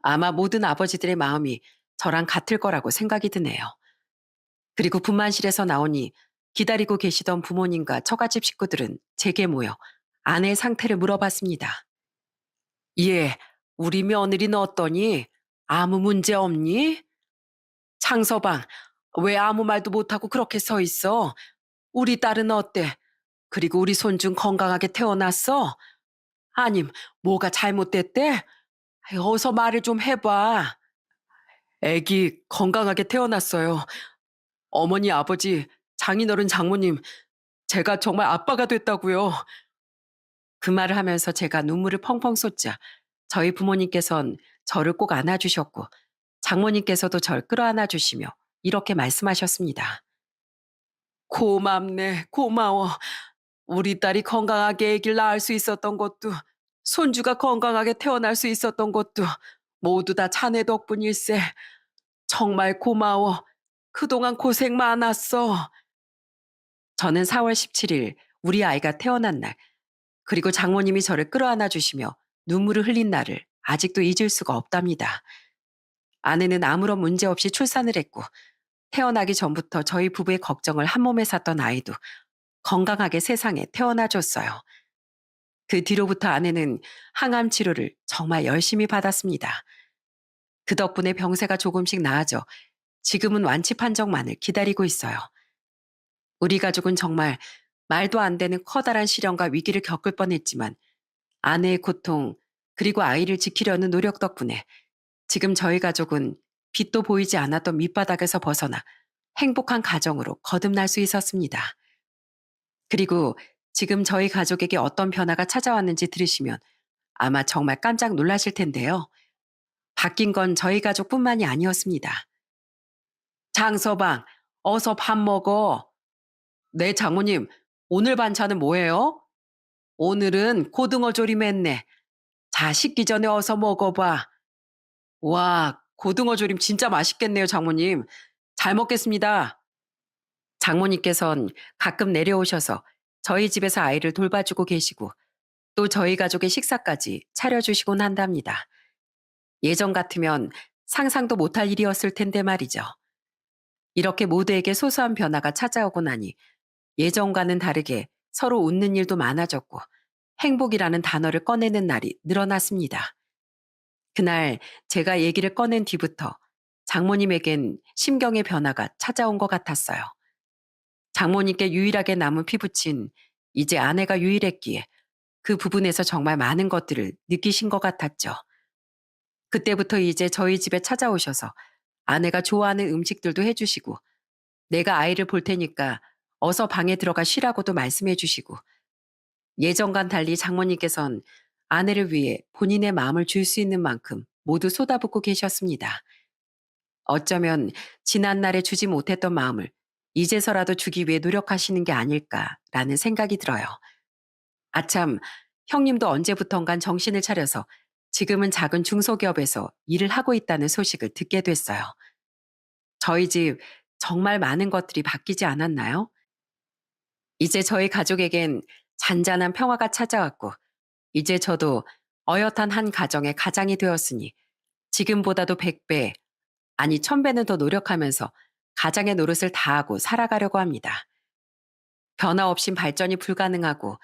아마 모든 아버지들의 마음이 저랑 같을 거라고 생각이 드네요. 그리고 분만실에서 나오니 기다리고 계시던 부모님과 처갓집 식구들은 제게 모여 아내의 상태를 물어봤습니다. 예, 우리 며느리는 어떠니? 아무 문제 없니? 창서방, 왜 아무 말도 못하고 그렇게 서 있어? 우리 딸은 어때? 그리고 우리 손준 건강하게 태어났어? 아님, 뭐가 잘못됐대? 어서 말을 좀 해봐. 애기 건강하게 태어났어요. 어머니, 아버지, 장인어른, 장모님, 제가 정말 아빠가 됐다고요. 그 말을 하면서 제가 눈물을 펑펑 쏟자 저희 부모님께선 저를 꼭 안아주셨고 장모님께서도 절 끌어안아 주시며 이렇게 말씀하셨습니다. 고맙네, 고마워. 우리 딸이 건강하게 아기를 낳을 수 있었던 것도 손주가 건강하게 태어날 수 있었던 것도 모두 다 자네 덕분일세. 정말 고마워. 그동안 고생 많았어. 저는 4월 17일 우리 아이가 태어난 날 그리고 장모님이 저를 끌어안아 주시며 눈물을 흘린 날을 아직도 잊을 수가 없답니다. 아내는 아무런 문제 없이 출산을 했고 태어나기 전부터 저희 부부의 걱정을 한 몸에 샀던 아이도 건강하게 세상에 태어나 줬어요. 그 뒤로부터 아내는 항암 치료를 정말 열심히 받았습니다. 그 덕분에 병세가 조금씩 나아져 지금은 완치 판정만을 기다리고 있어요. 우리 가족은 정말 말도 안 되는 커다란 시련과 위기를 겪을 뻔했지만 아내의 고통 그리고 아이를 지키려는 노력 덕분에 지금 저희 가족은 빛도 보이지 않았던 밑바닥에서 벗어나 행복한 가정으로 거듭날 수 있었습니다. 그리고 지금 저희 가족에게 어떤 변화가 찾아왔는지 들으시면 아마 정말 깜짝 놀라실 텐데요. 바뀐 건 저희 가족뿐만이 아니었습니다. 장서방, 어서 밥 먹어. 네, 장모님. 오늘 반찬은 뭐예요? 오늘은 고등어 조림했네. 자, 식기 전에 어서 먹어봐. 와, 고등어 조림 진짜 맛있겠네요, 장모님. 잘 먹겠습니다. 장모님께선 가끔 내려오셔서 저희 집에서 아이를 돌봐주고 계시고 또 저희 가족의 식사까지 차려주시곤 한답니다. 예전 같으면 상상도 못할 일이었을 텐데 말이죠. 이렇게 모두에게 소소한 변화가 찾아오고 나니 예전과는 다르게 서로 웃는 일도 많아졌고 행복이라는 단어를 꺼내는 날이 늘어났습니다. 그날 제가 얘기를 꺼낸 뒤부터 장모님에겐 심경의 변화가 찾아온 것 같았어요. 장모님께 유일하게 남은 피부친 이제 아내가 유일했기에 그 부분에서 정말 많은 것들을 느끼신 것 같았죠. 그때부터 이제 저희 집에 찾아오셔서 아내가 좋아하는 음식들도 해주시고 내가 아이를 볼 테니까 어서 방에 들어가 쉬라고도 말씀해 주시고 예전과는 달리 장모님께선 아내를 위해 본인의 마음을 줄 수 있는 만큼 모두 쏟아붓고 계셨습니다. 어쩌면 지난날에 주지 못했던 마음을 이제서라도 주기 위해 노력하시는 게 아닐까라는 생각이 들어요. 아참, 형님도 언제부턴간 정신을 차려서 지금은 작은 중소기업에서 일을 하고 있다는 소식을 듣게 됐어요. 저희 집 정말 많은 것들이 바뀌지 않았나요? 이제 저희 가족에겐 잔잔한 평화가 찾아왔고, 이제 저도 어엿한 한 가정의 가장이 되었으니 지금보다도 100배, 아니 1000배는 더 노력하면서 가장의 노릇을 다하고 살아가려고 합니다. 변화 없인 발전이 불가능하고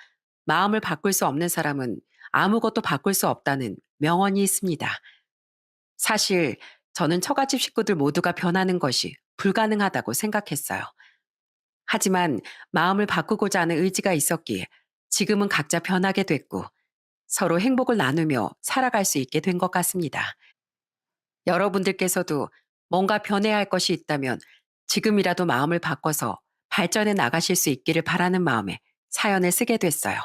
마음을 바꿀 수 없는 사람은 아무것도 바꿀 수 없다는 명언이 있습니다. 사실 저는 처갓집 식구들 모두가 변하는 것이 불가능하다고 생각했어요. 하지만 마음을 바꾸고자 하는 의지가 있었기에 지금은 각자 변하게 됐고 서로 행복을 나누며 살아갈 수 있게 된 것 같습니다. 여러분들께서도 뭔가 변해야 할 것이 있다면 지금이라도 마음을 바꿔서 발전해 나가실 수 있기를 바라는 마음에 사연을 쓰게 됐어요.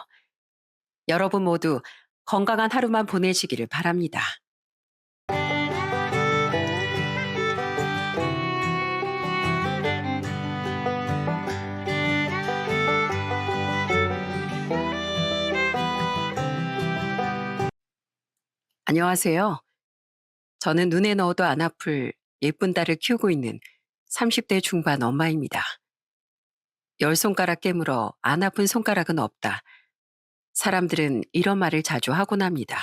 여러분 모두 건강한 하루만 보내시기를 바랍니다. 안녕하세요. 저는 눈에 넣어도 안 아플 예쁜 딸을 키우고 있는 30대 중반 엄마입니다. 열 손가락 깨물어 안 아픈 손가락은 없다. 사람들은 이런 말을 자주 하곤 합니다.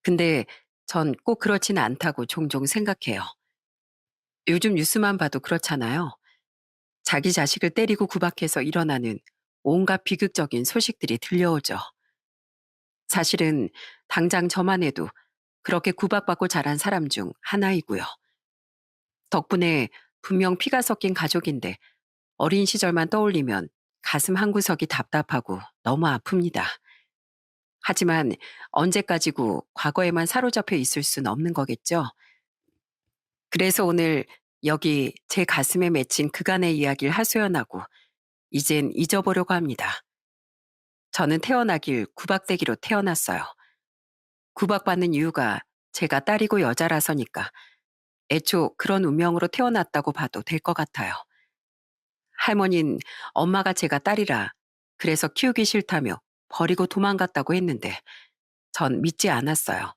근데 전 꼭 그렇지는 않다고 종종 생각해요. 요즘 뉴스만 봐도 그렇잖아요. 자기 자식을 때리고 구박해서 일어나는 온갖 비극적인 소식들이 들려오죠. 사실은 당장 저만 해도 그렇게 구박받고 자란 사람 중 하나이고요. 덕분에 분명 피가 섞인 가족인데 어린 시절만 떠올리면 가슴 한구석이 답답하고 너무 아픕니다. 하지만 언제까지고 과거에만 사로잡혀 있을 순 없는 거겠죠. 그래서 오늘 여기 제 가슴에 맺힌 그간의 이야기를 하소연하고 이젠 잊어보려고 합니다. 저는 태어나길 구박되기로 태어났어요. 구박받는 이유가 제가 딸이고 여자라서니까 애초 그런 운명으로 태어났다고 봐도 될 것 같아요. 할머니는 엄마가 제가 딸이라 그래서 키우기 싫다며 버리고 도망갔다고 했는데 전 믿지 않았어요.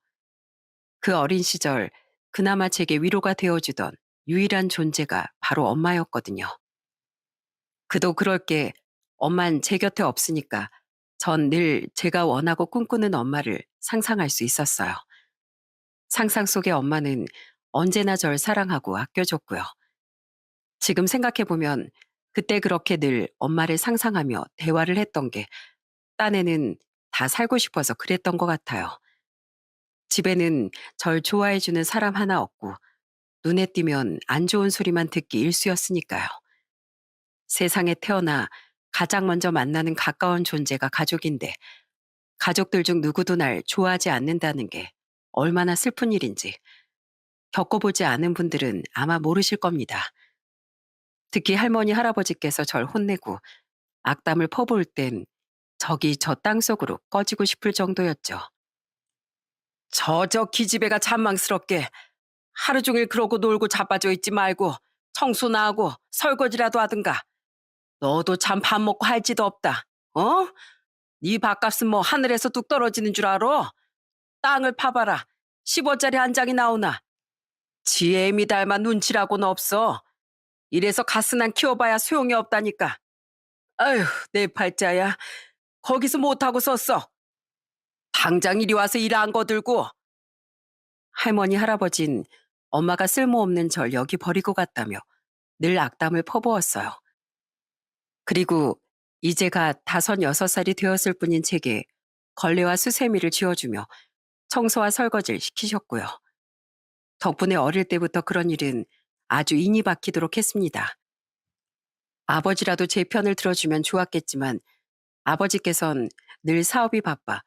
그 어린 시절 그나마 제게 위로가 되어주던 유일한 존재가 바로 엄마였거든요. 그도 그럴 게 엄만 제 곁에 없으니까 전 늘 제가 원하고 꿈꾸는 엄마를 상상할 수 있었어요. 상상 속의 엄마는 언제나 절 사랑하고 아껴줬고요. 지금 생각해보면 그때 그렇게 늘 엄마를 상상하며 대화를 했던 게 딴에는 다 살고 싶어서 그랬던 것 같아요. 집에는 절 좋아해주는 사람 하나 없고 눈에 띄면 안 좋은 소리만 듣기 일쑤였으니까요. 세상에 태어나 가장 먼저 만나는 가까운 존재가 가족인데 가족들 중 누구도 날 좋아하지 않는다는 게 얼마나 슬픈 일인지 겪어보지 않은 분들은 아마 모르실 겁니다. 특히 할머니, 할아버지께서 절 혼내고 악담을 퍼부을 땐 적이 저 땅속으로 꺼지고 싶을 정도였죠. 저 기집애가 잔망스럽게 하루 종일 그러고 놀고 자빠져 있지 말고 청소나 하고 설거지라도 하든가. 너도 참 밥 먹고 할 짓도 없다. 어? 네 밥값은 뭐 하늘에서 뚝 떨어지는 줄 알아? 땅을 파봐라. 10원짜리 한 장이 나오나. 지혜미 닮아 눈치라고는 없어. 이래서 가스난 키워봐야 소용이 없다니까. 아휴, 내 팔자야. 거기서 못하고 썼어. 당장 이리 와서 일 안 거들고. 할머니, 할아버진 엄마가 쓸모없는 절 여기 버리고 갔다며 늘 악담을 퍼부었어요. 그리고 이제가 5, 6살이 되었을 뿐인 제게 걸레와 수세미를 쥐어주며 청소와 설거지를 시키셨고요. 덕분에 어릴 때부터 그런 일은 아주 인이 박히도록 했습니다. 아버지라도 제 편을 들어주면 좋았겠지만 아버지께선 늘 사업이 바빠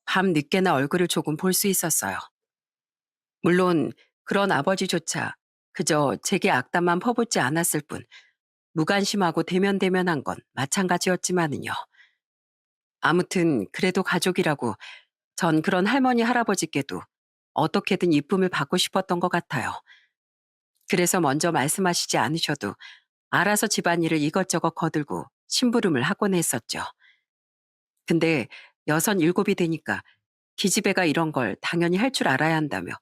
밤 늦게나 얼굴을 조금 볼 수 있었어요. 물론 그런 아버지조차 그저 제게 악담만 퍼붓지 않았을 뿐 무관심하고 대면대면한 건 마찬가지였지만은요. 아무튼 그래도 가족이라고 전 그런 할머니 할아버지께도 어떻게든 이쁨을 받고 싶었던 것 같아요. 그래서 먼저 말씀하시지 않으셔도 알아서 집안일을 이것저것 거들고 심부름을 하곤 했었죠. 근데 6, 7이 되니까 기집애가 이런 걸 당연히 할 줄 알아야 한다며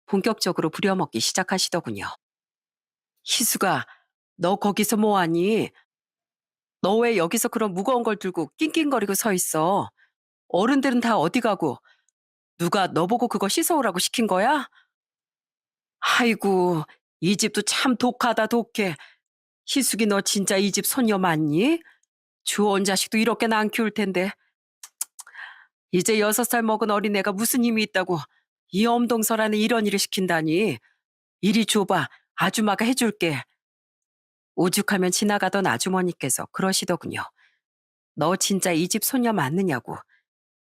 본격적으로 부려먹기 시작하시더군요. 희수가, 너 거기서 뭐하니? 너 왜 여기서 그런 무거운 걸 들고 낑낑거리고 서 있어? 어른들은 다 어디 가고 누가 너 보고 그거 씻어오라고 시킨 거야? 아이고, 이 집도 참 독하다 독해. 희숙이 너 진짜 이 집 손녀 맞니? 주원 자식도 이렇게나 안 키울 텐데. 이제 6살 먹은 어린애가 무슨 힘이 있다고 이 엄동설 안에 이런 일을 시킨다니. 이리 줘봐. 아줌마가 해줄게. 오죽하면 지나가던 아주머니께서 그러시더군요. 너 진짜 이 집 손녀 맞느냐고.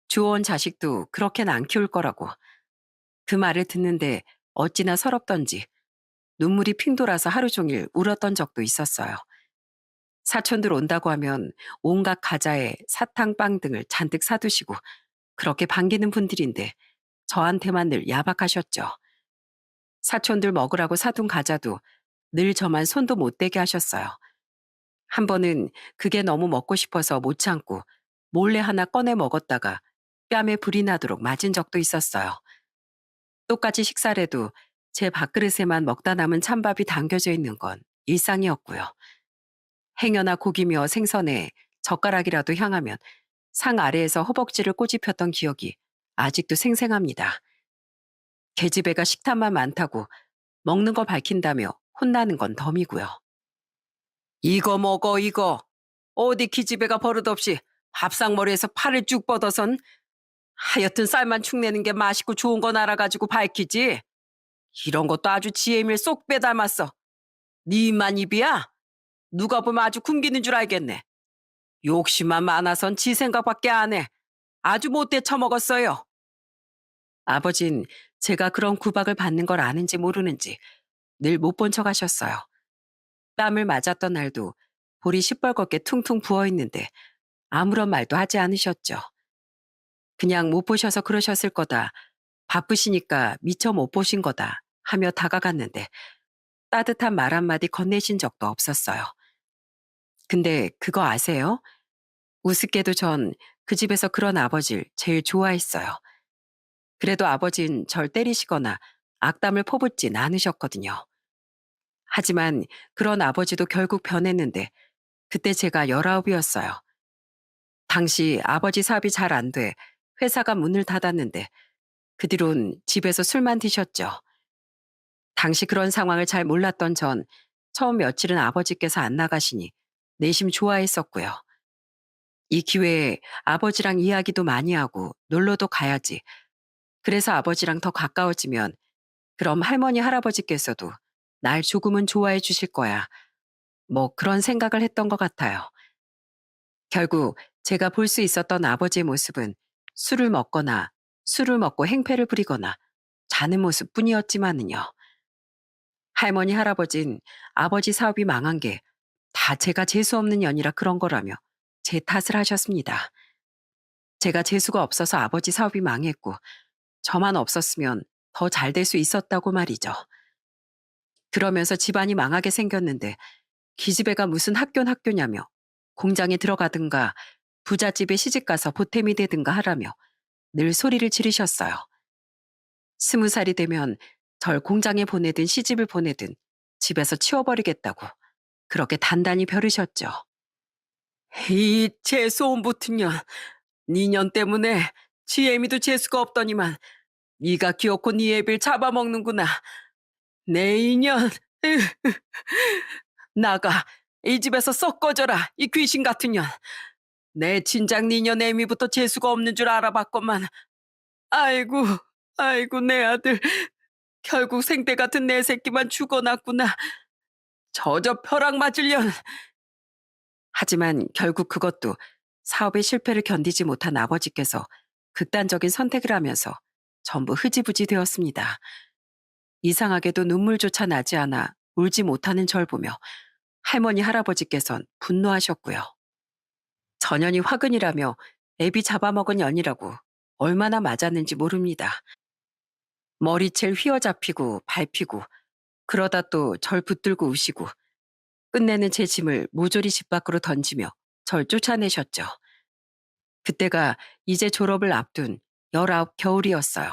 주원 자식도 그렇게는 안 키울 거라고. 그 말을 듣는데 어찌나 서럽던지 눈물이 핑 돌아서 하루 종일 울었던 적도 있었어요. 사촌들 온다고 하면 온갖 과자에 사탕, 빵 등을 잔뜩 사두시고 그렇게 반기는 분들인데 저한테만 늘 야박하셨죠. 사촌들 먹으라고 사둔 과자도 늘 저만 손도 못 대게 하셨어요. 한 번은 그게 너무 먹고 싶어서 못 참고 몰래 하나 꺼내 먹었다가 뺨에 불이 나도록 맞은 적도 있었어요. 똑같이 식사를 해도 제 밥그릇에만 먹다 남은 찬밥이 담겨져 있는 건 일상이었고요. 행여나 고기며 생선에 젓가락이라도 향하면 상 아래에서 허벅지를 꼬집혔던 기억이 아직도 생생합니다. 계집애가 식탐만 많다고 먹는 거 밝힌다며 혼나는 건 덤이고요. 이거 먹어 이거. 어디 기집애가 버릇없이 밥상머리에서 팔을 쭉 뻗어선 하여튼 쌀만 축내는 게 맛있고 좋은 건 알아가지고 밝히지. 이런 것도 아주 지혜밀 쏙 빼닮았어. 네 입만 입이야? 누가 보면 아주 굶기는 줄 알겠네. 욕심만 많아선 지 생각밖에 안 해. 아주 못돼 처먹었어요. 아버진 제가 그런 구박을 받는 걸 아는지 모르는지 늘 못 본 척 하셨어요. 뺨을 맞았던 날도 볼이 시뻘겋게 퉁퉁 부어있는데 아무런 말도 하지 않으셨죠. 그냥 못 보셔서 그러셨을 거다. 바쁘시니까 미처 못 보신 거다 하며 다가갔는데 따뜻한 말 한마디 건네신 적도 없었어요. 근데 그거 아세요? 우습게도 전 그 집에서 그런 아버지를 제일 좋아했어요. 그래도 아버진 절 때리시거나 악담을 퍼붓진 않으셨거든요. 하지만 그런 아버지도 결국 변했는데 그때 제가 19이었어요. 당시 아버지 사업이 잘 안 돼 회사가 문을 닫았는데 그 뒤론 집에서 술만 드셨죠. 당시 그런 상황을 잘 몰랐던 전 처음 며칠은 아버지께서 안 나가시니 내심 좋아했었고요. 이 기회에 아버지랑 이야기도 많이 하고 놀러도 가야지. 그래서 아버지랑 더 가까워지면 그럼 할머니, 할아버지께서도 날 조금은 좋아해 주실 거야. 뭐 그런 생각을 했던 것 같아요. 결국 제가 볼 수 있었던 아버지의 모습은 술을 먹거나 술을 먹고 행패를 부리거나 자는 모습뿐이었지만은요. 할머니, 할아버진 아버지 사업이 망한 게 다 제가 재수 없는 년이라 그런 거라며 제 탓을 하셨습니다. 제가 재수가 없어서 아버지 사업이 망했고 저만 없었으면 더 잘 될 수 있었다고 말이죠. 그러면서 집안이 망하게 생겼는데 기집애가 무슨 학교냐며 공장에 들어가든가 부잣집에 시집가서 보탬이 되든가 하라며 늘 소리를 지르셨어요. 20살이 되면 절 공장에 보내든 시집을 보내든 집에서 치워버리겠다고 그렇게 단단히 벼르셨죠. 이 재수온 붙은 년, 니년 때문에 지애미도 재수가 없더니만 네가 기어코 네 애비를 잡아먹는구나. 내 인연, 나가 이 집에서 썩 꺼져라 이 귀신 같은 년. 내 친장 니년 애미부터 재수가 없는 줄 알아봤건만 아이고 아이고 내 아들 결국 생떼 같은 내 새끼만 죽어났구나. 저저 벼락 맞으련. 하지만 결국 그것도 사업의 실패를 견디지 못한 아버지께서 극단적인 선택을 하면서 전부 흐지부지 되었습니다. 이상하게도 눈물조차 나지 않아 울지 못하는 절 보며 할머니 할아버지께선 분노하셨고요. 전연이 화근이라며 애비 잡아먹은 년이라고 얼마나 맞았는지 모릅니다. 머리채를 휘어잡히고 밟히고 그러다 또 절 붙들고 우시고 끝내는 제 짐을 모조리 집 밖으로 던지며 절 쫓아내셨죠. 그때가 이제 졸업을 앞둔 19 겨울이었어요.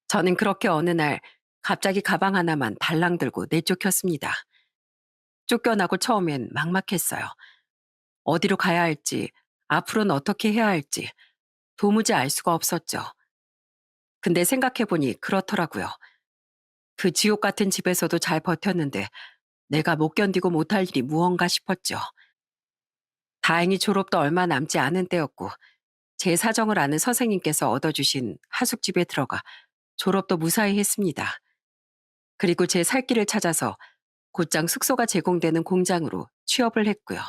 저는 그렇게 어느 날 갑자기 가방 하나만 달랑 들고 내쫓겼습니다. 쫓겨나고 처음엔 막막했어요. 어디로 가야 할지, 앞으로는 어떻게 해야 할지 도무지 알 수가 없었죠. 근데 생각해보니 그렇더라고요. 그 지옥 같은 집에서도 잘 버텼는데 내가 못 견디고 못할 일이 무언가 싶었죠. 다행히 졸업도 얼마 남지 않은 때였고 제 사정을 아는 선생님께서 얻어주신 하숙집에 들어가 졸업도 무사히 했습니다. 그리고 제 살 길을 찾아서 곧장 숙소가 제공되는 공장으로 취업을 했고요.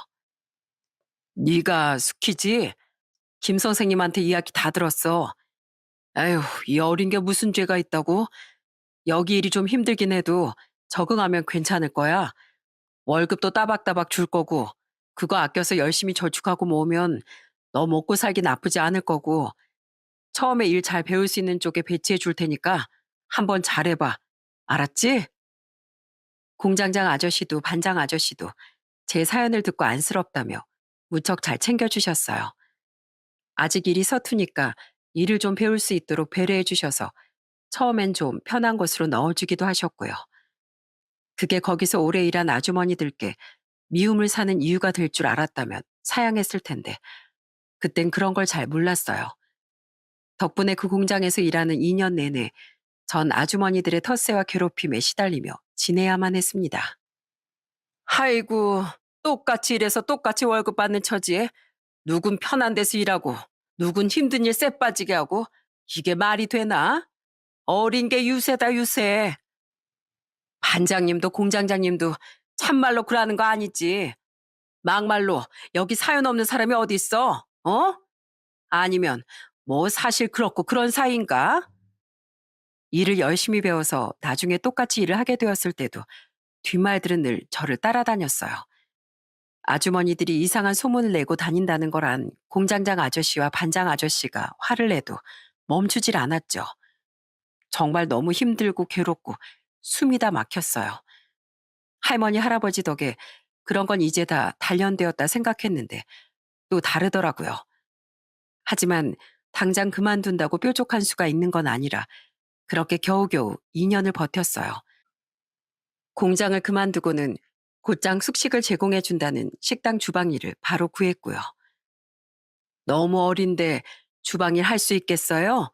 네가 숙희지? 김 선생님한테 이야기 다 들었어. 아휴, 이 어린 게 무슨 죄가 있다고? 여기 일이 좀 힘들긴 해도 적응하면 괜찮을 거야. 월급도 따박따박 줄 거고 그거 아껴서 열심히 저축하고 모으면 너 먹고 살기 나쁘지 않을 거고 처음에 일 잘 배울 수 있는 쪽에 배치해 줄 테니까 한번 잘해봐. 알았지? 공장장 아저씨도 반장 아저씨도 제 사연을 듣고 안쓰럽다며 무척 잘 챙겨주셨어요. 아직 일이 서투니까 일을 좀 배울 수 있도록 배려해 주셔서 처음엔 좀 편한 곳으로 넣어주기도 하셨고요. 그게 거기서 오래 일한 아주머니들께 미움을 사는 이유가 될 줄 알았다면 사양했을 텐데 그땐 그런 걸 잘 몰랐어요. 덕분에 그 공장에서 일하는 2년 내내 전 아주머니들의 텃세와 괴롭힘에 시달리며 지내야만 했습니다. 아이고, 똑같이 일해서 똑같이 월급 받는 처지에 누군 편한 데서 일하고 누군 힘든 일 쎄 빠지게 하고 이게 말이 되나? 어린 게 유세다 유세. 반장님도 공장장님도 참말로 그러는 거 아니지. 막말로 여기 사연 없는 사람이 어디 있어? 어? 아니면 뭐 사실 그렇고 그런 사이인가? 일을 열심히 배워서 나중에 똑같이 일을 하게 되었을 때도 뒷말들은 늘 저를 따라다녔어요. 아주머니들이 이상한 소문을 내고 다닌다는 거란 공장장 아저씨와 반장 아저씨가 화를 내도 멈추질 않았죠. 정말 너무 힘들고 괴롭고 숨이 다 막혔어요. 할머니 할아버지 덕에 그런 건 이제 다 단련되었다 생각했는데 또 다르더라고요. 하지만 당장 그만둔다고 뾰족한 수가 있는 건 아니라 그렇게 겨우겨우 2년을 버텼어요. 공장을 그만두고는 곧장 숙식을 제공해 준다는 식당 주방 일을 바로 구했고요. 너무 어린데 주방 일 할 수 있겠어요?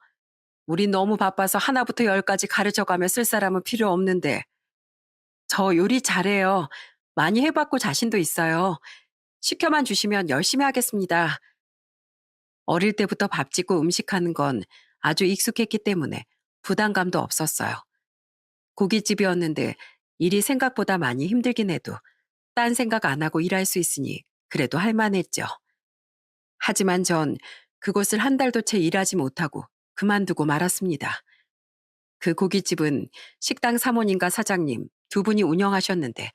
우린 너무 바빠서 하나부터 열까지 가르쳐가며 쓸 사람은 필요 없는데. 저 요리 잘해요. 많이 해봤고 자신도 있어요. 시켜만 주시면 열심히 하겠습니다. 어릴 때부터 밥 짓고 음식하는 건 아주 익숙했기 때문에 부담감도 없었어요. 고깃집이었는데 일이 생각보다 많이 힘들긴 해도 딴 생각 안 하고 일할 수 있으니 그래도 할 만했죠. 하지만 전 그곳을 한 달도 채 일하지 못하고 그만두고 말았습니다. 그 고깃집은 식당 사모님과 사장님 두 분이 운영하셨는데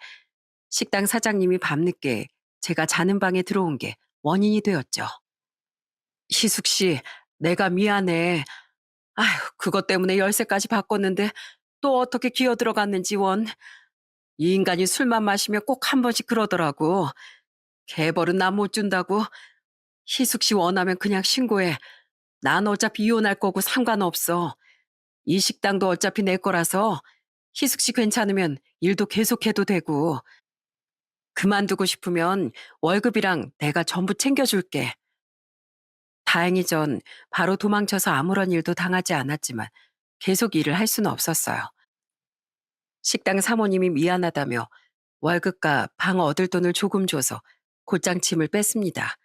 식당 사장님이 밤늦게 제가 자는 방에 들어온 게 원인이 되었죠. 희숙 씨, 내가 미안해. 아휴, 그것 때문에 열쇠까지 바꿨는데 또 어떻게 기어 들어갔는지 원. 이 인간이 술만 마시면 꼭 한 번씩 그러더라고. 개벌은 나 못 준다고. 희숙 씨 원하면 그냥 신고해. 난 어차피 이혼할 거고 상관없어. 이 식당도 어차피 내 거라서 희숙 씨 괜찮으면 일도 계속해도 되고. 그만두고 싶으면 월급이랑 내가 전부 챙겨줄게. 다행히 전 바로 도망쳐서 아무런 일도 당하지 않았지만 계속 일을 할 수는 없었어요. 식당 사모님이 미안하다며 월급과 방 얻을 돈을 조금 줘서 곧장 짐을 뺐습니다.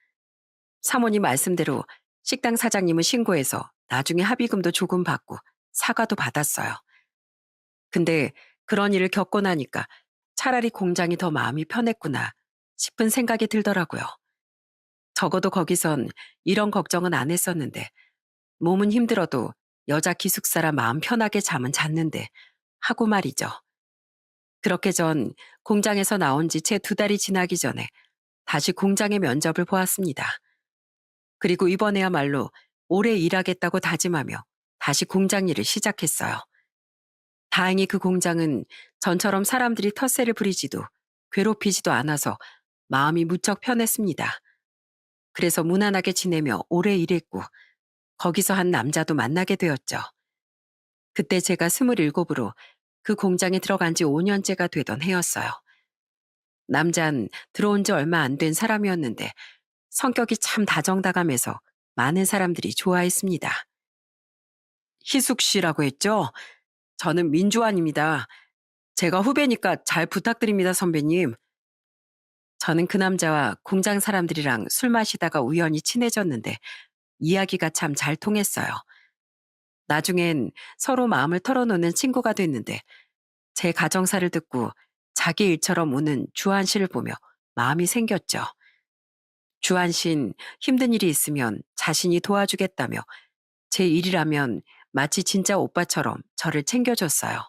사모님 말씀대로 식당 사장님은 신고해서 나중에 합의금도 조금 받고 사과도 받았어요. 근데 그런 일을 겪고 나니까 차라리 공장이 더 마음이 편했구나 싶은 생각이 들더라고요. 적어도 거기선 이런 걱정은 안 했었는데 몸은 힘들어도 여자 기숙사라 마음 편하게 잠은 잤는데 하고 말이죠. 그렇게 전 공장에서 나온 지 채 두 달이 지나기 전에 다시 공장의 면접을 보았습니다. 그리고 이번에야말로 오래 일하겠다고 다짐하며 다시 공장 일을 시작했어요. 다행히 그 공장은 전처럼 사람들이 텃세를 부리지도 괴롭히지도 않아서 마음이 무척 편했습니다. 그래서 무난하게 지내며 오래 일했고 거기서 한 남자도 만나게 되었죠. 그때 제가 27으로 그 공장에 들어간 지 5년째가 되던 해였어요. 남잔 들어온 지 얼마 안 된 사람이었는데 성격이 참 다정다감해서 많은 사람들이 좋아했습니다. 희숙 씨라고 했죠? 저는 민주환입니다. 제가 후배니까 잘 부탁드립니다, 선배님. 저는 그 남자와 공장 사람들이랑 술 마시다가 우연히 친해졌는데 이야기가 참 잘 통했어요. 나중엔 서로 마음을 털어놓는 친구가 됐는데 제 가정사를 듣고 자기 일처럼 우는 주한 씨를 보며 마음이 생겼죠. 주한 씨는 힘든 일이 있으면 자신이 도와주겠다며 제 일이라면 마치 진짜 오빠처럼 저를 챙겨줬어요.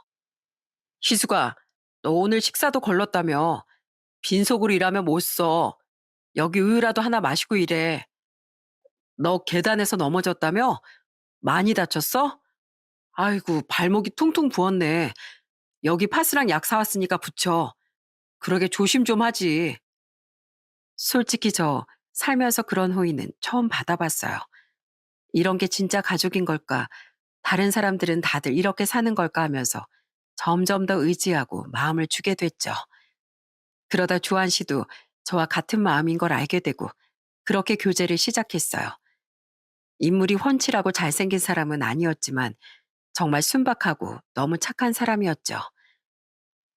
희수가, 너 오늘 식사도 걸렀다며. 빈속으로 일하면 못 써. 여기 우유라도 하나 마시고 일해. 너 계단에서 넘어졌다며? 많이 다쳤어? 아이고, 발목이 퉁퉁 부었네. 여기 파스랑 약 사왔으니까 붙여. 그러게 조심 좀 하지. 솔직히 저 살면서 그런 호의는 처음 받아봤어요. 이런 게 진짜 가족인 걸까? 다른 사람들은 다들 이렇게 사는 걸까 하면서 점점 더 의지하고 마음을 주게 됐죠. 그러다 주한 씨도 저와 같은 마음인 걸 알게 되고 그렇게 교제를 시작했어요. 인물이 훤칠하고 잘생긴 사람은 아니었지만 정말 순박하고 너무 착한 사람이었죠.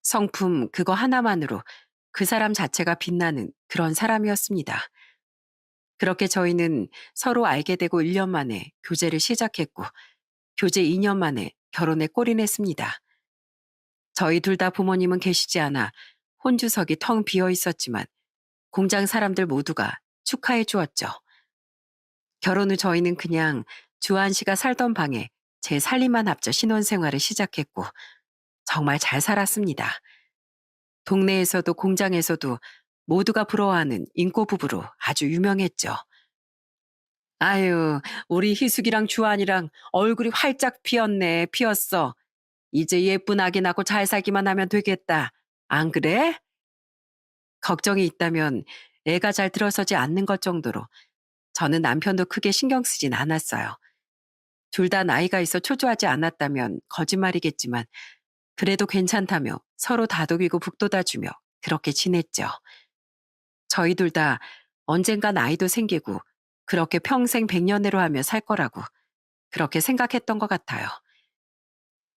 성품 그거 하나만으로 그 사람 자체가 빛나는 그런 사람이었습니다. 그렇게 저희는 서로 알게 되고 1년 만에 교제를 시작했고 교제 2년 만에 결혼에 골인했습니다. 저희 둘 다 부모님은 계시지 않아 혼주석이 텅 비어 있었지만 공장 사람들 모두가 축하해 주었죠. 결혼 후 저희는 그냥 주한 씨가 살던 방에 제 살림만 합쳐 신혼생활을 시작했고 정말 잘 살았습니다. 동네에서도 공장에서도 모두가 부러워하는 인꼬 부부로 아주 유명했죠. 아유, 우리 희숙이랑 주한이랑 얼굴이 활짝 피었네, 피었어. 이제 예쁜 아기 낳고 잘 살기만 하면 되겠다. 안 그래? 걱정이 있다면 애가 잘 들어서지 않는 것 정도로 저는 남편도 크게 신경 쓰진 않았어요. 둘 다 나이가 있어 초조하지 않았다면 거짓말이겠지만 그래도 괜찮다며 서로 다독이고 북돋아주며 그렇게 지냈죠. 저희 둘 다 언젠가 나이도 생기고 그렇게 평생 백년해로 하며 살 거라고 그렇게 생각했던 것 같아요.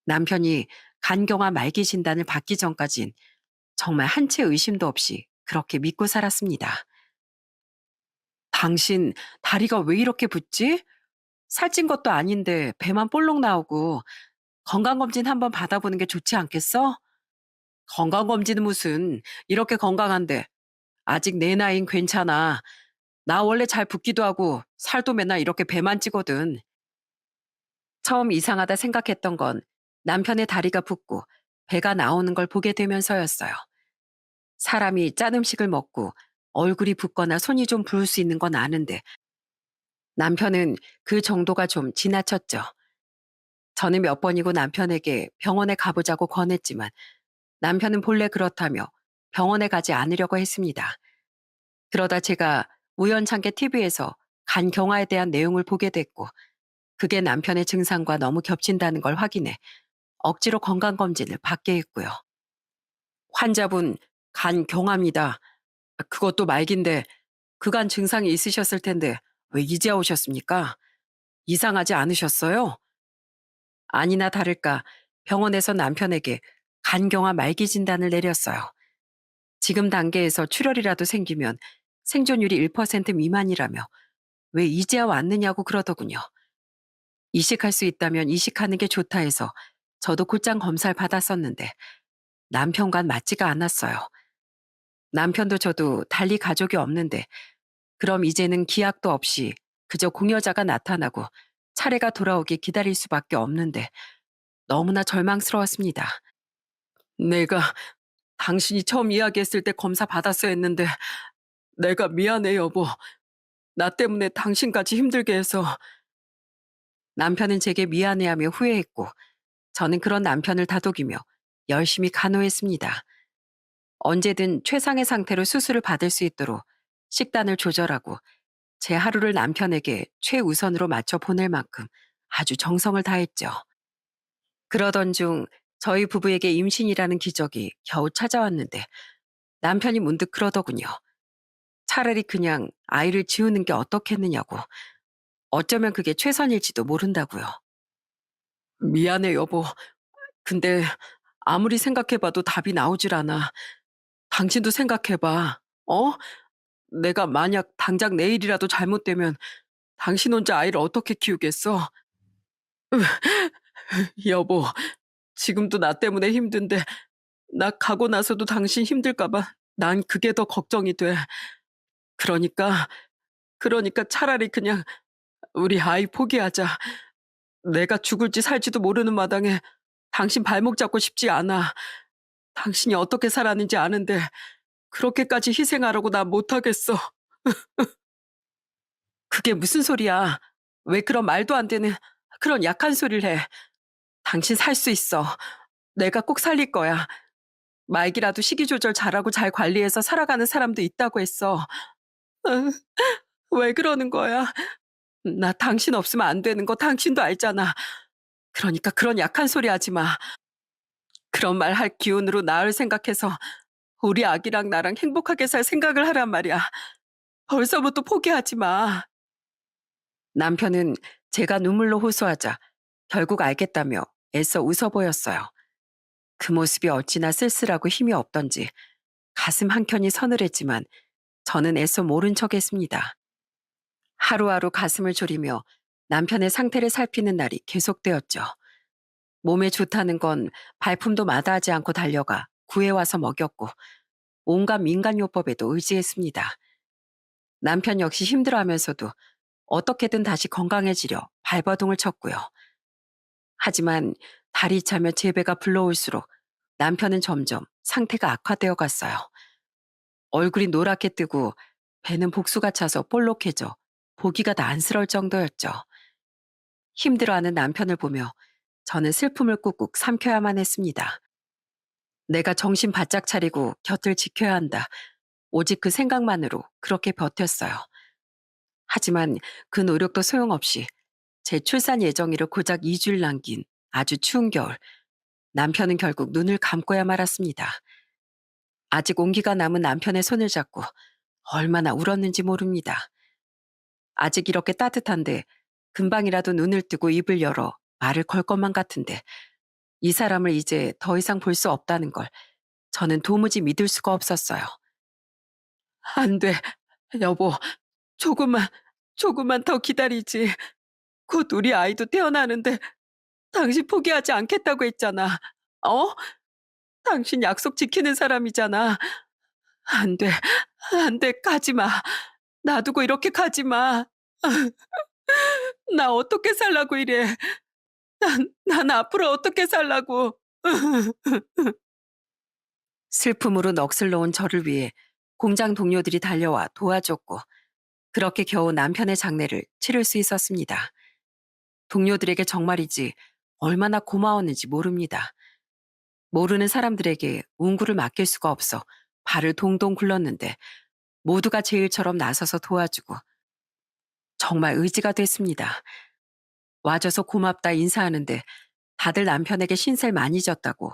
남편이 간경화 말기 진단을 받기 전까진 정말 한 채 의심도 없이 그렇게 믿고 살았습니다. 당신 다리가 왜 이렇게 붓지? 살찐 것도 아닌데 배만 볼록 나오고 건강검진 한번 받아보는 게 좋지 않겠어? 건강검진은 무슨 이렇게 건강한데 아직 내 나이는 괜찮아. 나 원래 잘 붓기도 하고 살도 맨날 이렇게 배만 찌거든. 처음 이상하다 생각했던 건 남편의 다리가 붓고 배가 나오는 걸 보게 되면서였어요. 사람이 짠 음식을 먹고 얼굴이 붓거나 손이 좀 부을 수 있는 건 아는데 남편은 그 정도가 좀 지나쳤죠. 저는 몇 번이고 남편에게 병원에 가보자고 권했지만 남편은 본래 그렇다며 병원에 가지 않으려고 했습니다. 그러다 제가 우연찮게 TV에서 간경화에 대한 내용을 보게 됐고 그게 남편의 증상과 너무 겹친다는 걸 확인해 억지로 건강검진을 받게 했고요. 환자분 간경화입니다. 그것도 말긴데 그간 증상이 있으셨을 텐데 왜 이제 오셨습니까? 이상하지 않으셨어요? 아니나 다를까 병원에서 남편에게 간경화 말기 진단을 내렸어요. 지금 단계에서 출혈이라도 생기면 생존율이 1% 미만이라며 왜 이제야 왔느냐고 그러더군요. 이식할 수 있다면 이식하는 게 좋다 해서 저도 곧장 검사를 받았었는데 남편과는 맞지가 않았어요. 남편도 저도 달리 가족이 없는데 그럼 이제는 기약도 없이 그저 공여자가 나타나고 차례가 돌아오기 기다릴 수밖에 없는데 너무나 절망스러웠습니다. 내가 당신이 처음 이야기했을 때 검사 받았어야 했는데 내가 미안해 여보. 나 때문에 당신까지 힘들게 해서. 남편은 제게 미안해하며 후회했고 저는 그런 남편을 다독이며 열심히 간호했습니다. 언제든 최상의 상태로 수술을 받을 수 있도록 식단을 조절하고 제 하루를 남편에게 최우선으로 맞춰 보낼 만큼 아주 정성을 다했죠. 그러던 중 저희 부부에게 임신이라는 기적이 겨우 찾아왔는데 남편이 문득 그러더군요. 차라리 그냥 아이를 지우는 게 어떻겠느냐고. 어쩌면 그게 최선일지도 모른다고요. 미안해 여보. 근데 아무리 생각해봐도 답이 나오질 않아. 당신도 생각해봐. 어? 내가 만약 당장 내일이라도 잘못되면 당신 혼자 아이를 어떻게 키우겠어? 여보, 지금도 나 때문에 힘든데 나 가고 나서도 당신 힘들까봐 난 그게 더 걱정이 돼. 그러니까, 그러니까 차라리 그냥 우리 아이 포기하자. 내가 죽을지 살지도 모르는 마당에 당신 발목 잡고 싶지 않아. 당신이 어떻게 살았는지 아는데 그렇게까지 희생하라고 난 못하겠어. 그게 무슨 소리야. 왜 그런 말도 안 되는 그런 약한 소리를 해. 당신 살 수 있어. 내가 꼭 살릴 거야. 말기라도 식이 조절 잘하고 잘 관리해서 살아가는 사람도 있다고 했어. 으, 왜 그러는 거야? 나 당신 없으면 안 되는 거 당신도 알잖아. 그러니까 그런 약한 소리 하지 마. 그런 말 할 기운으로 나을 생각해서 우리 아기랑 나랑 행복하게 살 생각을 하란 말이야. 벌써부터 포기하지 마. 남편은 제가 눈물로 호소하자 결국 알겠다며 애써 웃어 보였어요. 그 모습이 어찌나 쓸쓸하고 힘이 없던지 가슴 한켠이 서늘했지만 저는 애써 모른 척 했습니다. 하루하루 가슴을 졸이며 남편의 상태를 살피는 날이 계속되었죠. 몸에 좋다는 건 발품도 마다하지 않고 달려가 구해와서 먹였고 온갖 민간요법에도 의지했습니다. 남편 역시 힘들어하면서도 어떻게든 다시 건강해지려 발버둥을 쳤고요. 하지만 달이 차며 제 배가 불러올수록 남편은 점점 상태가 악화되어 갔어요. 얼굴이 노랗게 뜨고 배는 복수가 차서 볼록해져 보기가 다 안쓰러울 정도였죠. 힘들어하는 남편을 보며 저는 슬픔을 꾹꾹 삼켜야만 했습니다. 내가 정신 바짝 차리고 곁을 지켜야 한다. 오직 그 생각만으로 그렇게 버텼어요. 하지만 그 노력도 소용없이 제 출산 예정일을 고작 2주일 남긴 아주 추운 겨울, 남편은 결국 눈을 감고야 말았습니다. 아직 온기가 남은 남편의 손을 잡고 얼마나 울었는지 모릅니다. 아직 이렇게 따뜻한데 금방이라도 눈을 뜨고 입을 열어 말을 걸 것만 같은데 이 사람을 이제 더 이상 볼 수 없다는 걸 저는 도무지 믿을 수가 없었어요. 안 돼, 여보. 조금만, 조금만 더 기다리지. 곧 우리 아이도 태어나는데 당신 포기하지 않겠다고 했잖아. 어? 당신 약속 지키는 사람이잖아. 안 돼, 안 돼, 가지 마. 놔두고 이렇게 가지 마. 나 어떻게 살라고 이래. 난 앞으로 어떻게 살라고. 슬픔으로 넋을 놓은 저를 위해 공장 동료들이 달려와 도와줬고, 그렇게 겨우 남편의 장례를 치를 수 있었습니다. 동료들에게 정말이지 얼마나 고마웠는지 모릅니다. 모르는 사람들에게 운구를 맡길 수가 없어 발을 동동 굴렀는데 모두가 제 일처럼 나서서 도와주고 정말 의지가 됐습니다. 와줘서 고맙다 인사하는데 다들 남편에게 신세를 많이 졌다고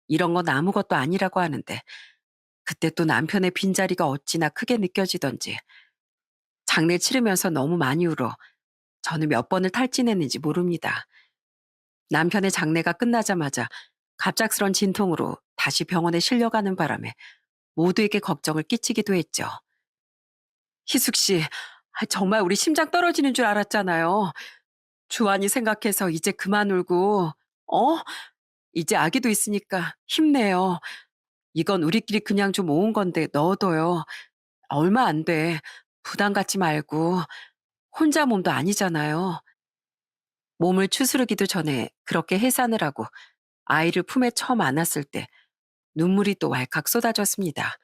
이런 건 아무것도 아니라고 하는데 그때 또 남편의 빈자리가 어찌나 크게 느껴지던지 장례 치르면서 너무 많이 울어 저는 몇 번을 탈진했는지 모릅니다. 남편의 장례가 끝나자마자 갑작스런 진통으로 다시 병원에 실려가는 바람에 모두에게 걱정을 끼치기도 했죠. 희숙 씨, 정말 우리 심장 떨어지는 줄 알았잖아요. 주환이 생각해서 이제 그만 울고, 어? 이제 아기도 있으니까 힘내요. 이건 우리끼리 그냥 좀 모은 건데 넣어둬요. 얼마 안 돼. 부담 갖지 말고. 혼자 몸도 아니잖아요. 몸을 추스르기도 전에 그렇게 해산을 하고 아이를 품에 처음 안았을 때 눈물이 또 왈칵 쏟아졌습니다.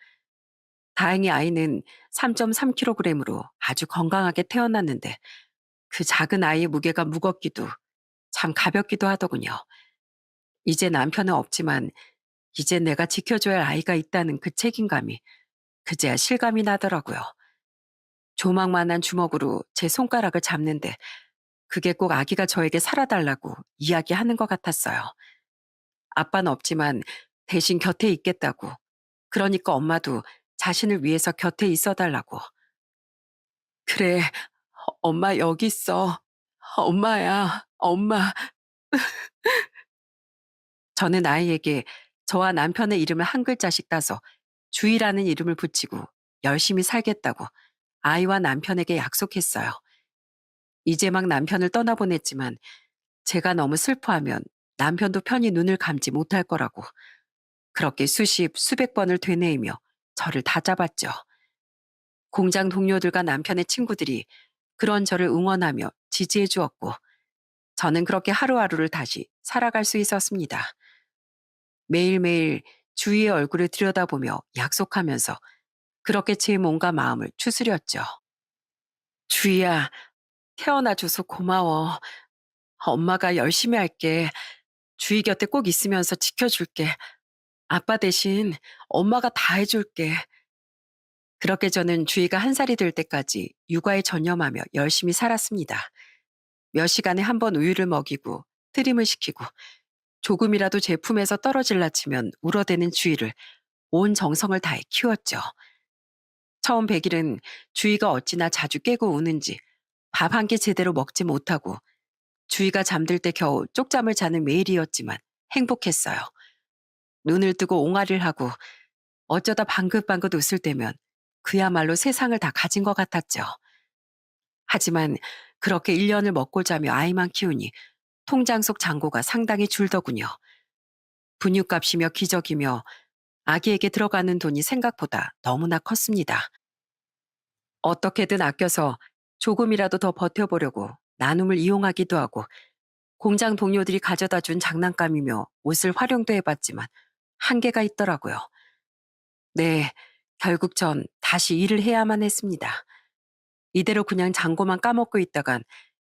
다행히 아이는 3.3kg으로 아주 건강하게 태어났는데 그 작은 아이의 무게가 무겁기도 참 가볍기도 하더군요. 이제 남편은 없지만 이제 내가 지켜줘야 할 아이가 있다는 그 책임감이 그제야 실감이 나더라고요. 조망만한 주먹으로 제 손가락을 잡는데 그게 꼭 아기가 저에게 살아달라고 이야기하는 것 같았어요. 아빠는 없지만 대신 곁에 있겠다고. 그러니까 엄마도 자신을 위해서 곁에 있어달라고. 그래, 엄마 여기 있어. 엄마야, 엄마. 저는 아이에게 저와 남편의 이름을 한 글자씩 따서 주희라는 이름을 붙이고 열심히 살겠다고 아이와 남편에게 약속했어요. 이제 막 남편을 떠나보냈지만 제가 너무 슬퍼하면 남편도 편히 눈을 감지 못할 거라고 그렇게 수십, 수백 번을 되뇌이며 저를 다잡았죠. 공장 동료들과 남편의 친구들이 그런 저를 응원하며 지지해 주었고 저는 그렇게 하루하루를 다시 살아갈 수 있었습니다. 매일매일 주위의 얼굴을 들여다보며 약속하면서 그렇게 제 몸과 마음을 추스렸죠. 주희야, 태어나줘서 고마워. 엄마가 열심히 할게. 주희 곁에 꼭 있으면서 지켜줄게. 아빠 대신 엄마가 다 해줄게. 그렇게 저는 주희가 1살이 될 때까지 육아에 전념하며 열심히 살았습니다. 몇 시간에 한 번 우유를 먹이고 트림을 시키고 조금이라도 제품에서 떨어질라 치면 울어대는 주희를 온 정성을 다해 키웠죠. 처음 100일은 주희가 어찌나 자주 깨고 우는지 밥 한 끼 제대로 먹지 못하고 주희가 잠들 때 겨우 쪽잠을 자는 매일이었지만 행복했어요. 눈을 뜨고 옹알이를 하고 어쩌다 방긋방긋 웃을 때면 그야말로 세상을 다 가진 것 같았죠. 하지만 그렇게 1년을 먹고 자며 아이만 키우니 통장 속 잔고가 상당히 줄더군요. 분유값이며 기저귀며 아기에게 들어가는 돈이 생각보다 너무나 컸습니다. 어떻게든 아껴서 조금이라도 더 버텨보려고 나눔을 이용하기도 하고 공장 동료들이 가져다 준 장난감이며 옷을 활용도 해봤지만 한계가 있더라고요. 네, 결국 전 다시 일을 해야만 했습니다. 이대로 그냥 잔고만 까먹고 있다간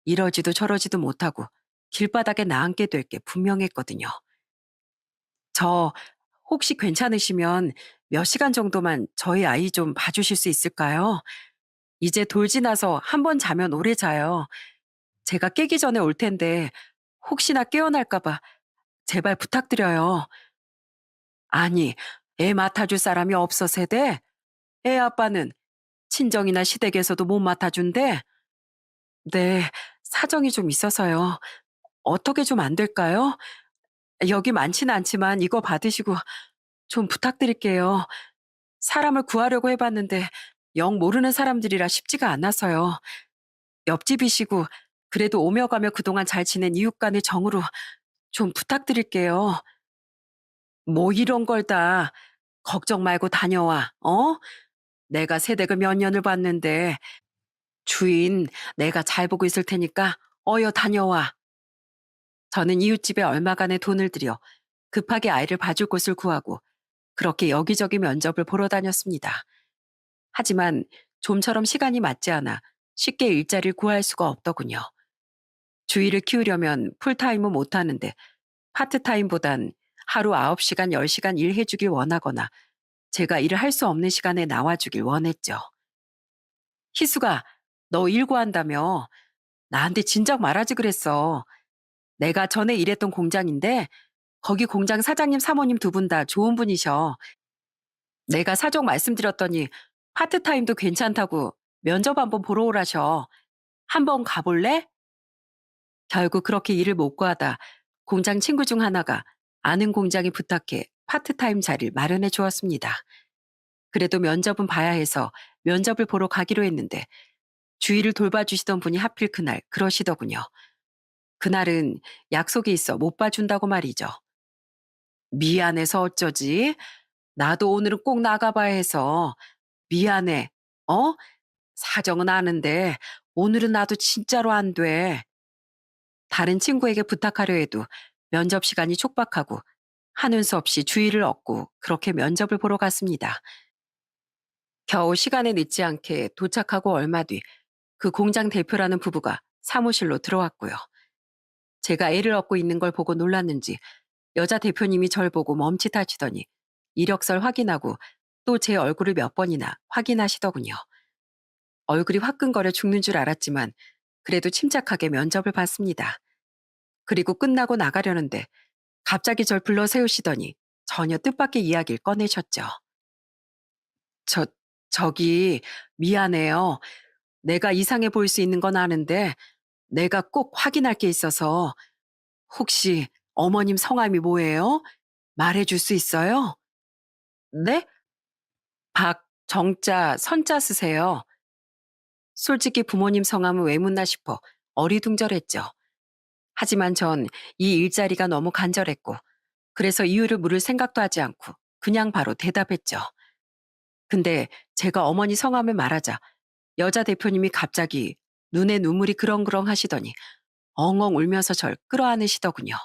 이러지도 저러지도 못하고 길바닥에 나앉게 될 게 분명했거든요. 저 혹시 괜찮으시면 몇 시간 정도만 저희 아이 좀 봐주실 수 있을까요? 이제 돌 지나서 한 번 자면 오래 자요. 제가 깨기 전에 올 텐데 혹시나 깨어날까 봐 제발 부탁드려요. 아니, 애 맡아줄 사람이 없어 세대? 애 아빠는 친정이나 시댁에서도 못 맡아준대? 네, 사정이 좀 있어서요. 어떻게 좀 안 될까요? 여기 많지는 않지만 이거 받으시고 좀 부탁드릴게요. 사람을 구하려고 해봤는데 영 모르는 사람들이라 쉽지가 않아서요. 옆집이시고 그래도 오며 가며 그동안 잘 지낸 이웃 간의 정으로 좀 부탁드릴게요. 뭐 이런 걸 다 걱정 말고 다녀와. 어? 내가 세댁을 몇 년을 봤는데 주인 내가 잘 보고 있을 테니까 어여 다녀와. 저는 이웃집에 얼마간의 돈을 들여 급하게 아이를 봐줄 곳을 구하고 그렇게 여기저기 면접을 보러 다녔습니다. 하지만 좀처럼 시간이 맞지 않아 쉽게 일자리를 구할 수가 없더군요. 주의를 키우려면 풀타임은 못하는데 파트타임보단 하루 9시간, 10시간 일해주길 원하거나 제가 일을 할 수 없는 시간에 나와주길 원했죠. 희수가 너 일 구한다며 나한테 진작 말하지 그랬어. 내가 전에 일했던 공장인데 거기 공장 사장님 사모님 두 분 다 좋은 분이셔. 내가 사정 말씀드렸더니 파트타임도 괜찮다고 면접 한번 보러 오라셔. 한번 가볼래? 결국 그렇게 일을 못 구하다 공장 친구 중 하나가 아는 공장에 부탁해 파트타임 자리를 마련해 주었습니다. 그래도 면접은 봐야 해서 면접을 보러 가기로 했는데 주위를 돌봐주시던 분이 하필 그날 그러시더군요. 그날은 약속이 있어 못 봐준다고 말이죠. 미안해서 어쩌지? 나도 오늘은 꼭 나가봐야 해서 미안해. 어? 사정은 아는데 오늘은 나도 진짜로 안 돼. 다른 친구에게 부탁하려 해도 면접 시간이 촉박하고 하는 수 없이 주의를 얻고 그렇게 면접을 보러 갔습니다. 겨우 시간에 늦지 않게 도착하고 얼마 뒤 그 공장 대표라는 부부가 사무실로 들어왔고요. 제가 애를 얻고 있는 걸 보고 놀랐는지 여자 대표님이 절 보고 멈칫하시더니 이력서를 확인하고 또 제 얼굴을 몇 번이나 확인하시더군요. 얼굴이 화끈거려 죽는 줄 알았지만 그래도 침착하게 면접을 봤습니다. 그리고 끝나고 나가려는데 갑자기 절 불러 세우시더니 전혀 뜻밖의 이야기를 꺼내셨죠. 저, 저기, 미안해요. 내가 이상해 보일 수 있는 건 아는데 내가 꼭 확인할 게 있어서 혹시 어머님 성함이 뭐예요? 말해줄 수 있어요? 네? 박, 정자, 선자 쓰세요. 솔직히 부모님 성함은 왜 묻나 싶어 어리둥절했죠. 하지만 전 이 일자리가 너무 간절했고 그래서 이유를 물을 생각도 하지 않고 그냥 바로 대답했죠. 근데 제가 어머니 성함을 말하자 여자 대표님이 갑자기 눈에 눈물이 그렁그렁 하시더니 엉엉 울면서 절 끌어안으시더군요.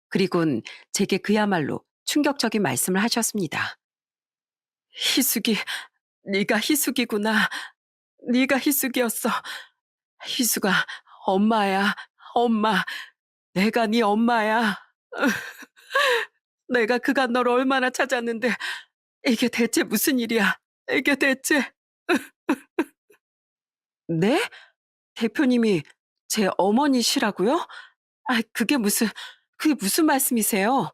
그리곤 제게 그야말로 충격적인 말씀을 하셨습니다. 희숙이, 네가 희숙이구나. 네가 희숙이었어. 희숙아, 엄마야, 엄마. 내가 네 엄마야. 내가 그간 널 얼마나 찾았는데 이게 대체 무슨 일이야? 이게 대체. 네? 대표님이 제 어머니시라고요? 그게 무슨 말씀이세요?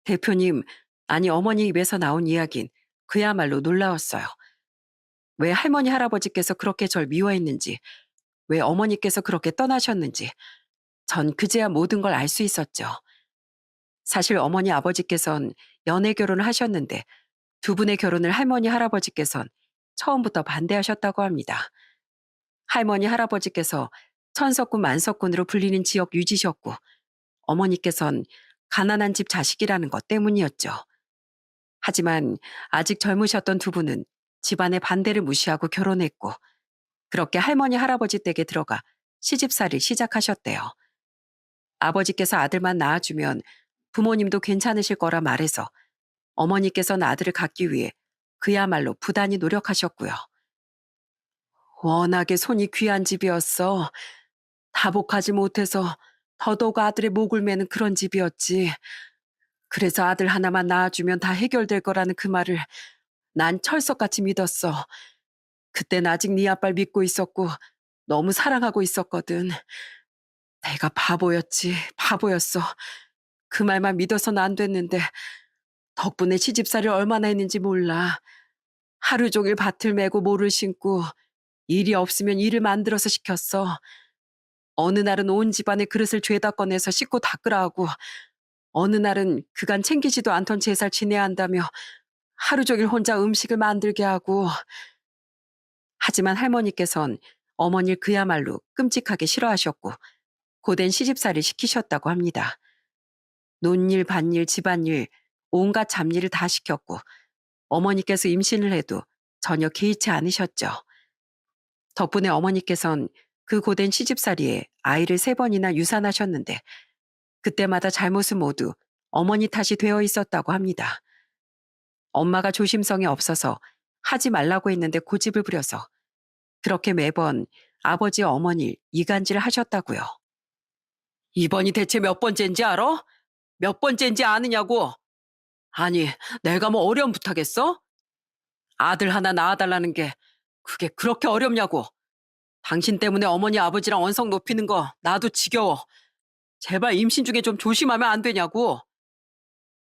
대표님, 아니 어머니 입에서 나온 이야긴 그야말로 놀라웠어요. 왜 할머니 할아버지께서 그렇게 절 미워했는지, 왜 어머니께서 그렇게 떠나셨는지, 전 그제야 모든 걸 알 수 있었죠. 사실 어머니 아버지께선 연애 결혼을 하셨는데 두 분의 결혼을 할머니 할아버지께선 처음부터 반대하셨다고 합니다. 할머니 할아버지께서 천석군 만석군으로 불리는 지역 유지셨고 어머니께선 가난한 집 자식이라는 것 때문이었죠. 하지만 아직 젊으셨던 두 분은 집안의 반대를 무시하고 결혼했고 그렇게 할머니 할아버지 댁에 들어가 시집살이를 시작하셨대요. 아버지께서 아들만 낳아주면 부모님도 괜찮으실 거라 말해서 어머니께서는 아들을 갖기 위해 그야말로 부단히 노력하셨고요. 워낙에 손이 귀한 집이었어. 다복하지 못해서 더더욱 아들의 목을 매는 그런 집이었지. 그래서 아들 하나만 낳아주면 다 해결될 거라는 그 말을 난 철석같이 믿었어. 그땐 아직 네 아빠를 믿고 있었고 너무 사랑하고 있었거든. 내가 바보였지, 바보였어. 그 말만 믿어서는 안 됐는데 덕분에 시집살이를 얼마나 했는지 몰라. 하루 종일 밭을 메고 모를 심고 일이 없으면 일을 만들어서 시켰어. 어느 날은 온 집안의 그릇을 죄다 꺼내서 씻고 닦으라 하고 어느 날은 그간 챙기지도 않던 제사를 지내야 한다며 하루 종일 혼자 음식을 만들게 하고 하지만 할머니께선 어머니를 그야말로 끔찍하게 싫어하셨고 고된 시집살이를 시키셨다고 합니다. 논일, 밭일, 집안일, 온갖 잡일을 다 시켰고 어머니께서 임신을 해도 전혀 개의치 않으셨죠. 덕분에 어머니께선 그 고된 시집살이에 아이를 3번이나 유산하셨는데 그때마다 잘못은 모두 어머니 탓이 되어 있었다고 합니다. 엄마가 조심성이 없어서 하지 말라고 했는데 고집을 부려서 그렇게 매번 아버지 어머니를 이간질 하셨다고요. 이번이 대체 몇 번째인지 알아? 몇 번째인지 아느냐고. 아니, 내가 뭐 어려움 부탁했어? 아들 하나 낳아달라는 게 그게 그렇게 어렵냐고. 당신 때문에 어머니 아버지랑 언성 높이는 거 나도 지겨워. 제발 임신 중에 좀 조심하면 안 되냐고.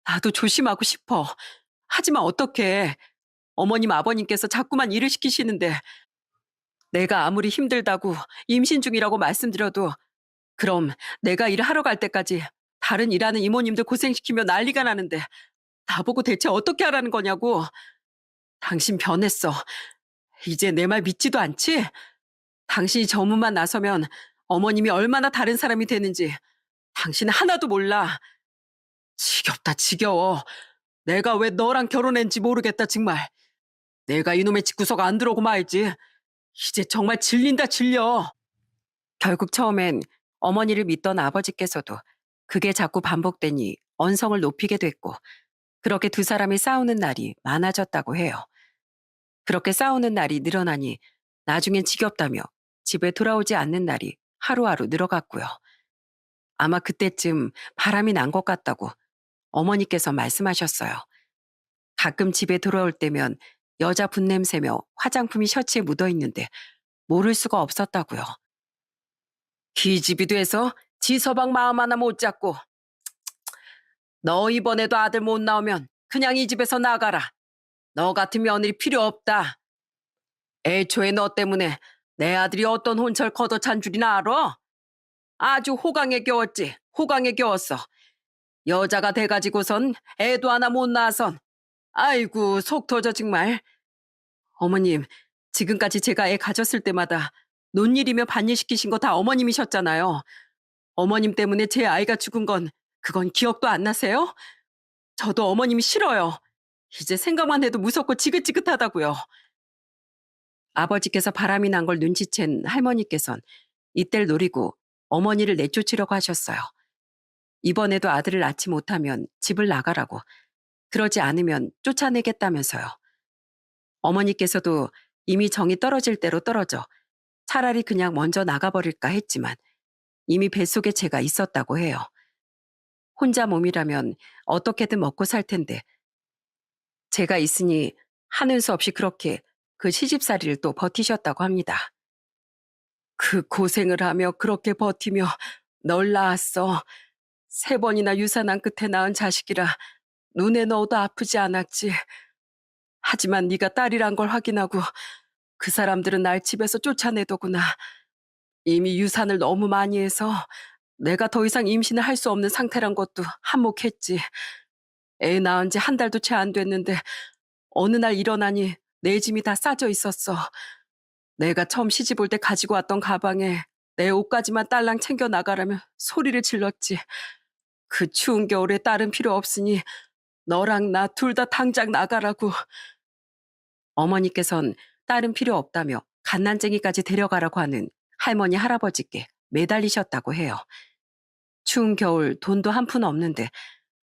나도 조심하고 싶어. 하지만 어떡해. 어머님 아버님께서 자꾸만 일을 시키시는데 내가 아무리 힘들다고 임신 중이라고 말씀드려도 그럼 내가 일하러 갈 때까지 다른 일하는 이모님들 고생시키며 난리가 나는데 나보고 대체 어떻게 하라는 거냐고. 당신 변했어. 이제 내 말 믿지도 않지? 당신이 저문만 나서면 어머님이 얼마나 다른 사람이 되는지 당신은 하나도 몰라. 지겹다 지겨워. 내가 왜 너랑 결혼했는지 모르겠다 정말. 내가 이놈의 집구석 안 들어오고 말지. 이제 정말 질린다 질려. 결국 처음엔 어머니를 믿던 아버지께서도 그게 자꾸 반복되니 언성을 높이게 됐고 그렇게 두 사람이 싸우는 날이 많아졌다고 해요. 그렇게 싸우는 날이 늘어나니 나중엔 지겹다며 집에 돌아오지 않는 날이 하루하루 늘어갔고요. 아마 그때쯤 바람이 난 것 같다고 어머니께서 말씀하셨어요. 가끔 집에 돌아올 때면 여자 분냄새며 화장품이 셔츠에 묻어 있는데 모를 수가 없었다고요. 기집이 돼서 지 서방 마음 하나 못 잡고 너 이번에도 아들 못 나오면 그냥 이 집에서 나가라. 너 같은 며느리 필요 없다. 애초에 너 때문에 내 아들이 어떤 혼철 걷어찬 줄이나 알아? 아주 호강에 겨웠지. 호강에 겨웠어. 여자가 돼가지고선 애도 하나 못 낳아선 아이고 속 터져 정말. 어머님, 지금까지 제가 애 가졌을 때마다 논일이며 밭일 시키신 거 다 어머님이셨잖아요. 어머님 때문에 제 아이가 죽은 건 그건 기억도 안 나세요? 저도 어머님이 싫어요. 이제 생각만 해도 무섭고 지긋지긋하다고요. 아버지께서 바람이 난 걸 눈치챈 할머니께선 이때를 노리고 어머니를 내쫓으려고 하셨어요. 이번에도 아들을 낳지 못하면 집을 나가라고, 그러지 않으면 쫓아내겠다면서요. 어머니께서도 이미 정이 떨어질 대로 떨어져 차라리 그냥 먼저 나가버릴까 했지만 이미 뱃속에 제가 있었다고 해요. 혼자 몸이라면 어떻게든 먹고 살 텐데 제가 있으니 하는 수 없이 그렇게 그 시집살이를 또 버티셨다고 합니다. 그 고생을 하며 그렇게 버티며 널 낳았어. 3번이나 유산한 끝에 낳은 자식이라 눈에 넣어도 아프지 않았지. 하지만 네가 딸이란 걸 확인하고 그 사람들은 날 집에서 쫓아내더구나. 이미 유산을 너무 많이 해서 내가 더 이상 임신을 할 수 없는 상태란 것도 한몫했지. 애 낳은 지 한 달도 채 안 됐는데 어느 날 일어나니 내 짐이 다 싸져 있었어. 내가 처음 시집 올 때 가지고 왔던 가방에 내 옷까지만 딸랑 챙겨 나가라며 소리를 질렀지. 그 추운 겨울에 딸은 필요 없으니 너랑 나 둘 다 당장 나가라고. 어머니께선 딸은 필요 없다며 갓난쟁이까지 데려가라고 하는 할머니 할아버지께 매달리셨다고 해요. 추운 겨울 돈도 한 푼 없는데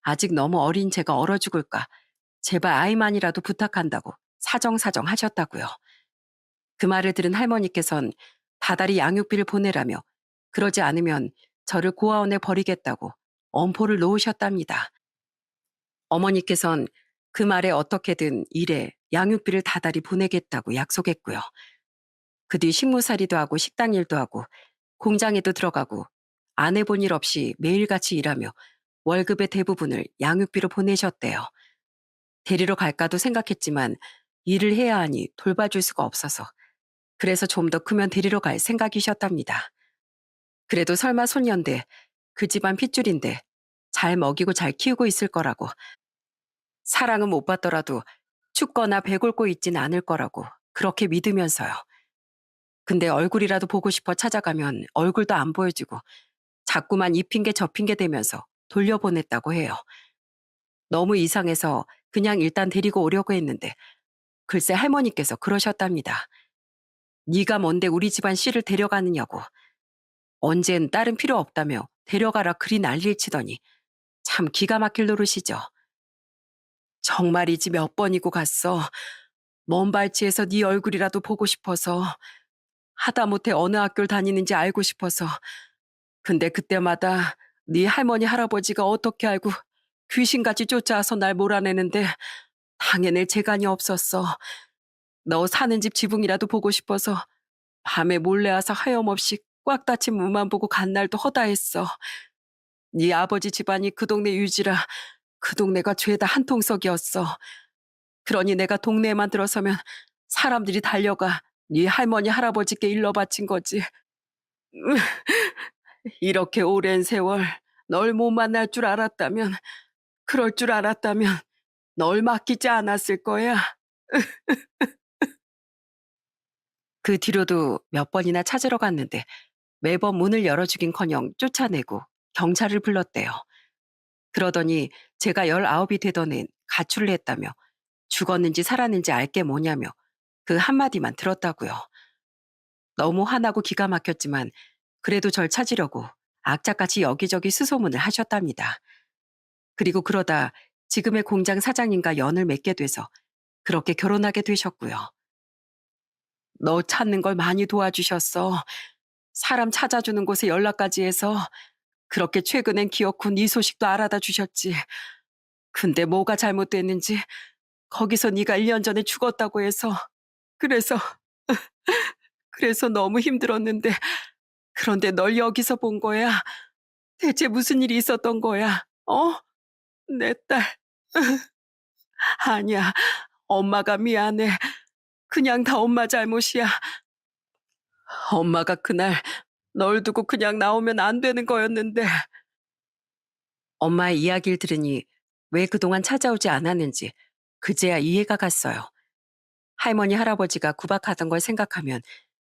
아직 너무 어린 제가 얼어 죽을까 제발 아이만이라도 부탁한다고 사정사정 하셨다고요. 그 말을 들은 할머니께선 다달이 양육비를 보내라며 그러지 않으면 저를 고아원에 버리겠다고 엄포를 놓으셨답니다. 어머니께선 그 말에 어떻게든 일에 양육비를 다달이 보내겠다고 약속했고요. 그 뒤 식무살이도 하고 식당 일도 하고 공장에도 들어가고 안 해본 일 없이 매일같이 일하며 월급의 대부분을 양육비로 보내셨대요. 데리러 갈까도 생각했지만 일을 해야 하니 돌봐줄 수가 없어서 그래서 좀 더 크면 데리러 갈 생각이셨답니다. 그래도 설마 손녀인데 그 집안 핏줄인데 잘 먹이고 잘 키우고 있을 거라고, 사랑은 못 받더라도 춥거나 배골고 있진 않을 거라고 그렇게 믿으면서요. 근데 얼굴이라도 보고 싶어 찾아가면 얼굴도 안 보여주고 자꾸만 이 핑계 저 핑계 대면서 돌려보냈다고 해요. 너무 이상해서 그냥 일단 데리고 오려고 했는데 글쎄 할머니께서 그러셨답니다. 네가 뭔데 우리 집안 씨를 데려가느냐고. 언젠 딸은 필요 없다며 데려가라 그리 난리를 치더니 참 기가 막힐 노릇이죠. 정말이지 몇 번이고 갔어. 먼 발치에서 네 얼굴이라도 보고 싶어서 하다못해 어느 학교를 다니는지 알고 싶어서. 근데 그때마다 네 할머니 할아버지가 어떻게 알고 귀신같이 쫓아와서 날 몰아내는데 당해낼 재간이 없었어. 너 사는 집 지붕이라도 보고 싶어서 밤에 몰래 와서 하염없이 꽉 닫힌 문만 보고 간 날도 허다했어. 네 아버지 집안이 그 동네 유지라 그 동네가 죄다 한통속이었어. 그러니 내가 동네에만 들어서면 사람들이 달려가 네 할머니 할아버지께 일러 바친 거지. 이렇게 오랜 세월 널 못 만날 줄 알았다면, 그럴 줄 알았다면 널 맡기지 않았을 거야. 그 뒤로도 몇 번이나 찾으러 갔는데 매번 문을 열어주긴커녕 쫓아내고 경찰을 불렀대요. 그러더니 제가 19이 되던 애 가출을 했다며 죽었는지 살았는지 알 게 뭐냐며 그 한마디만 들었다고요. 너무 화나고 기가 막혔지만 그래도 절 찾으려고 악착같이 여기저기 수소문을 하셨답니다. 그리고 그러다 지금의 공장 사장님과 연을 맺게 돼서 그렇게 결혼하게 되셨고요. 너 찾는 걸 많이 도와주셨어. 사람 찾아주는 곳에 연락까지 해서 그렇게 최근엔 기어코 네 소식도 알아다 주셨지. 근데 뭐가 잘못됐는지 거기서 네가 1년 전에 죽었다고 해서 그래서 그래서 너무 힘들었는데 그런데 널 여기서 본 거야. 대체 무슨 일이 있었던 거야? 어? 내 딸. 아니야. 엄마가 미안해. 그냥 다 엄마 잘못이야. 엄마가 그날 널 두고 그냥 나오면 안 되는 거였는데. 엄마의 이야기를 들으니 왜 그동안 찾아오지 않았는지 그제야 이해가 갔어요. 할머니 할아버지가 구박하던 걸 생각하면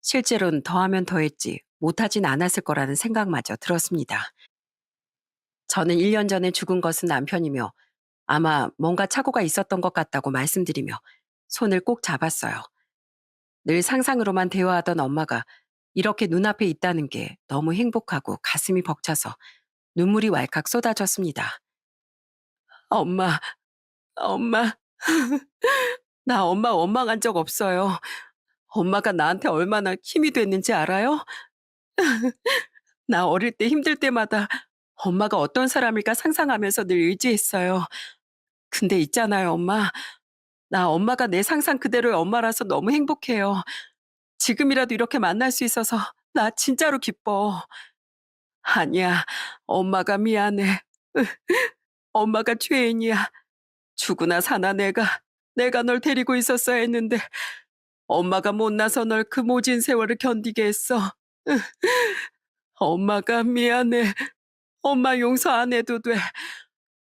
실제로는 더하면 더했지 못하진 않았을 거라는 생각마저 들었습니다. 저는 1년 전에 죽은 것은 남편이며 아마 뭔가 착오가 있었던 것 같다고 말씀드리며 손을 꼭 잡았어요. 늘 상상으로만 대화하던 엄마가 이렇게 눈앞에 있다는 게 너무 행복하고 가슴이 벅차서 눈물이 왈칵 쏟아졌습니다. 엄마, 엄마, 나 엄마 원망한 적 없어요. 엄마가 나한테 얼마나 힘이 됐는지 알아요? 나 어릴 때 힘들 때마다 엄마가 어떤 사람일까 상상하면서 늘 의지했어요. 근데 있잖아요, 엄마. 나 엄마가 내 상상 그대로의 엄마라서 너무 행복해요. 지금이라도 이렇게 만날 수 있어서 나 진짜로 기뻐. 아니야, 엄마가 미안해. 엄마가 죄인이야. 죽으나 사나 내가 널 데리고 있었어야 했는데 엄마가 못나서 널 그 모진 세월을 견디게 했어. 엄마가 미안해. 엄마 용서 안 해도 돼.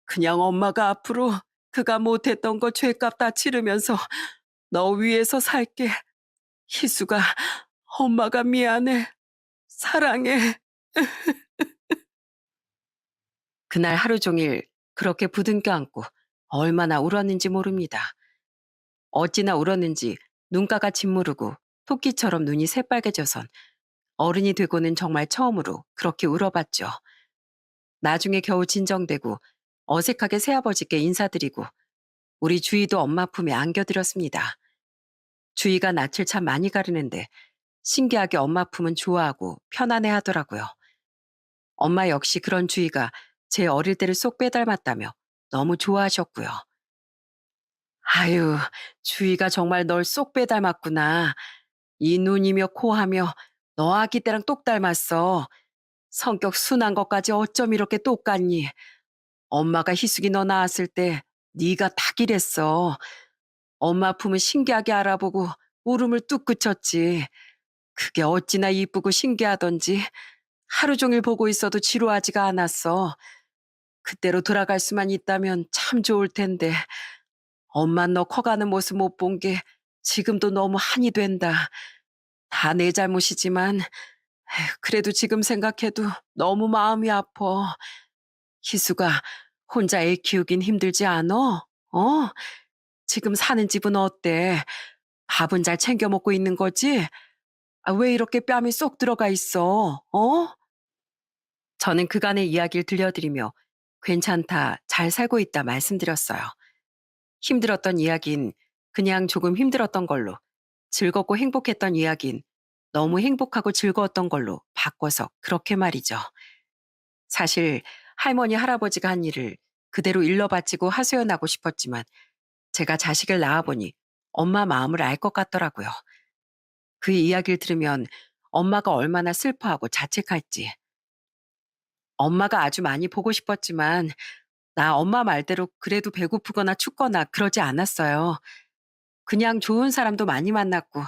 그냥 엄마가 앞으로 그가 못했던 거 죄값 다 치르면서 너 위해서 살게. 희수가 엄마가 미안해. 사랑해. 그날 하루 종일 그렇게 부둥켜 안고 얼마나 울었는지 모릅니다. 어찌나 울었는지 눈가가 짓무르고 토끼처럼 눈이 새빨개져선 어른이 되고는 정말 처음으로 그렇게 울어봤죠. 나중에 겨우 진정되고 어색하게 새아버지께 인사드리고 우리 주희도 엄마 품에 안겨드렸습니다. 주희가 낯을 참 많이 가리는데 신기하게 엄마 품은 좋아하고 편안해 하더라고요. 엄마 역시 그런 주희가 제 어릴 때를 쏙 빼닮았다며 너무 좋아하셨고요. 아유, 주희가 정말 널 쏙 빼닮았구나. 이 눈이며 코하며 너 아기 때랑 똑 닮았어. 성격 순한 것까지 어쩜 이렇게 똑같니? 엄마가 희숙이 너 낳았을 때 네가 딱 이랬어. 엄마 품은 신기하게 알아보고 울음을 뚝 그쳤지. 그게 어찌나 이쁘고 신기하던지 하루 종일 보고 있어도 지루하지가 않았어. 그때로 돌아갈 수만 있다면 참 좋을 텐데 엄마 너 커가는 모습 못 본 게 지금도 너무 한이 된다. 다 내 잘못이지만 그래도 지금 생각해도 너무 마음이 아파. 희수가 혼자 애 키우긴 힘들지 않어? 어? 지금 사는 집은 어때? 밥은 잘 챙겨 먹고 있는 거지? 아, 왜 이렇게 뺨이 쏙 들어가 있어? 어? 저는 그간의 이야기를 들려드리며 괜찮다, 잘 살고 있다 말씀드렸어요. 힘들었던 이야긴 그냥 조금 힘들었던 걸로, 즐겁고 행복했던 이야긴 너무 행복하고 즐거웠던 걸로 바꿔서 그렇게 말이죠. 사실 할머니, 할아버지가 한 일을 그대로 일러바치고 하소연하고 싶었지만 제가 자식을 낳아보니 엄마 마음을 알 것 같더라고요. 그 이야기를 들으면 엄마가 얼마나 슬퍼하고 자책할지. 엄마가 아주 많이 보고 싶었지만 나 엄마 말대로 그래도 배고프거나 춥거나 그러지 않았어요. 그냥 좋은 사람도 많이 만났고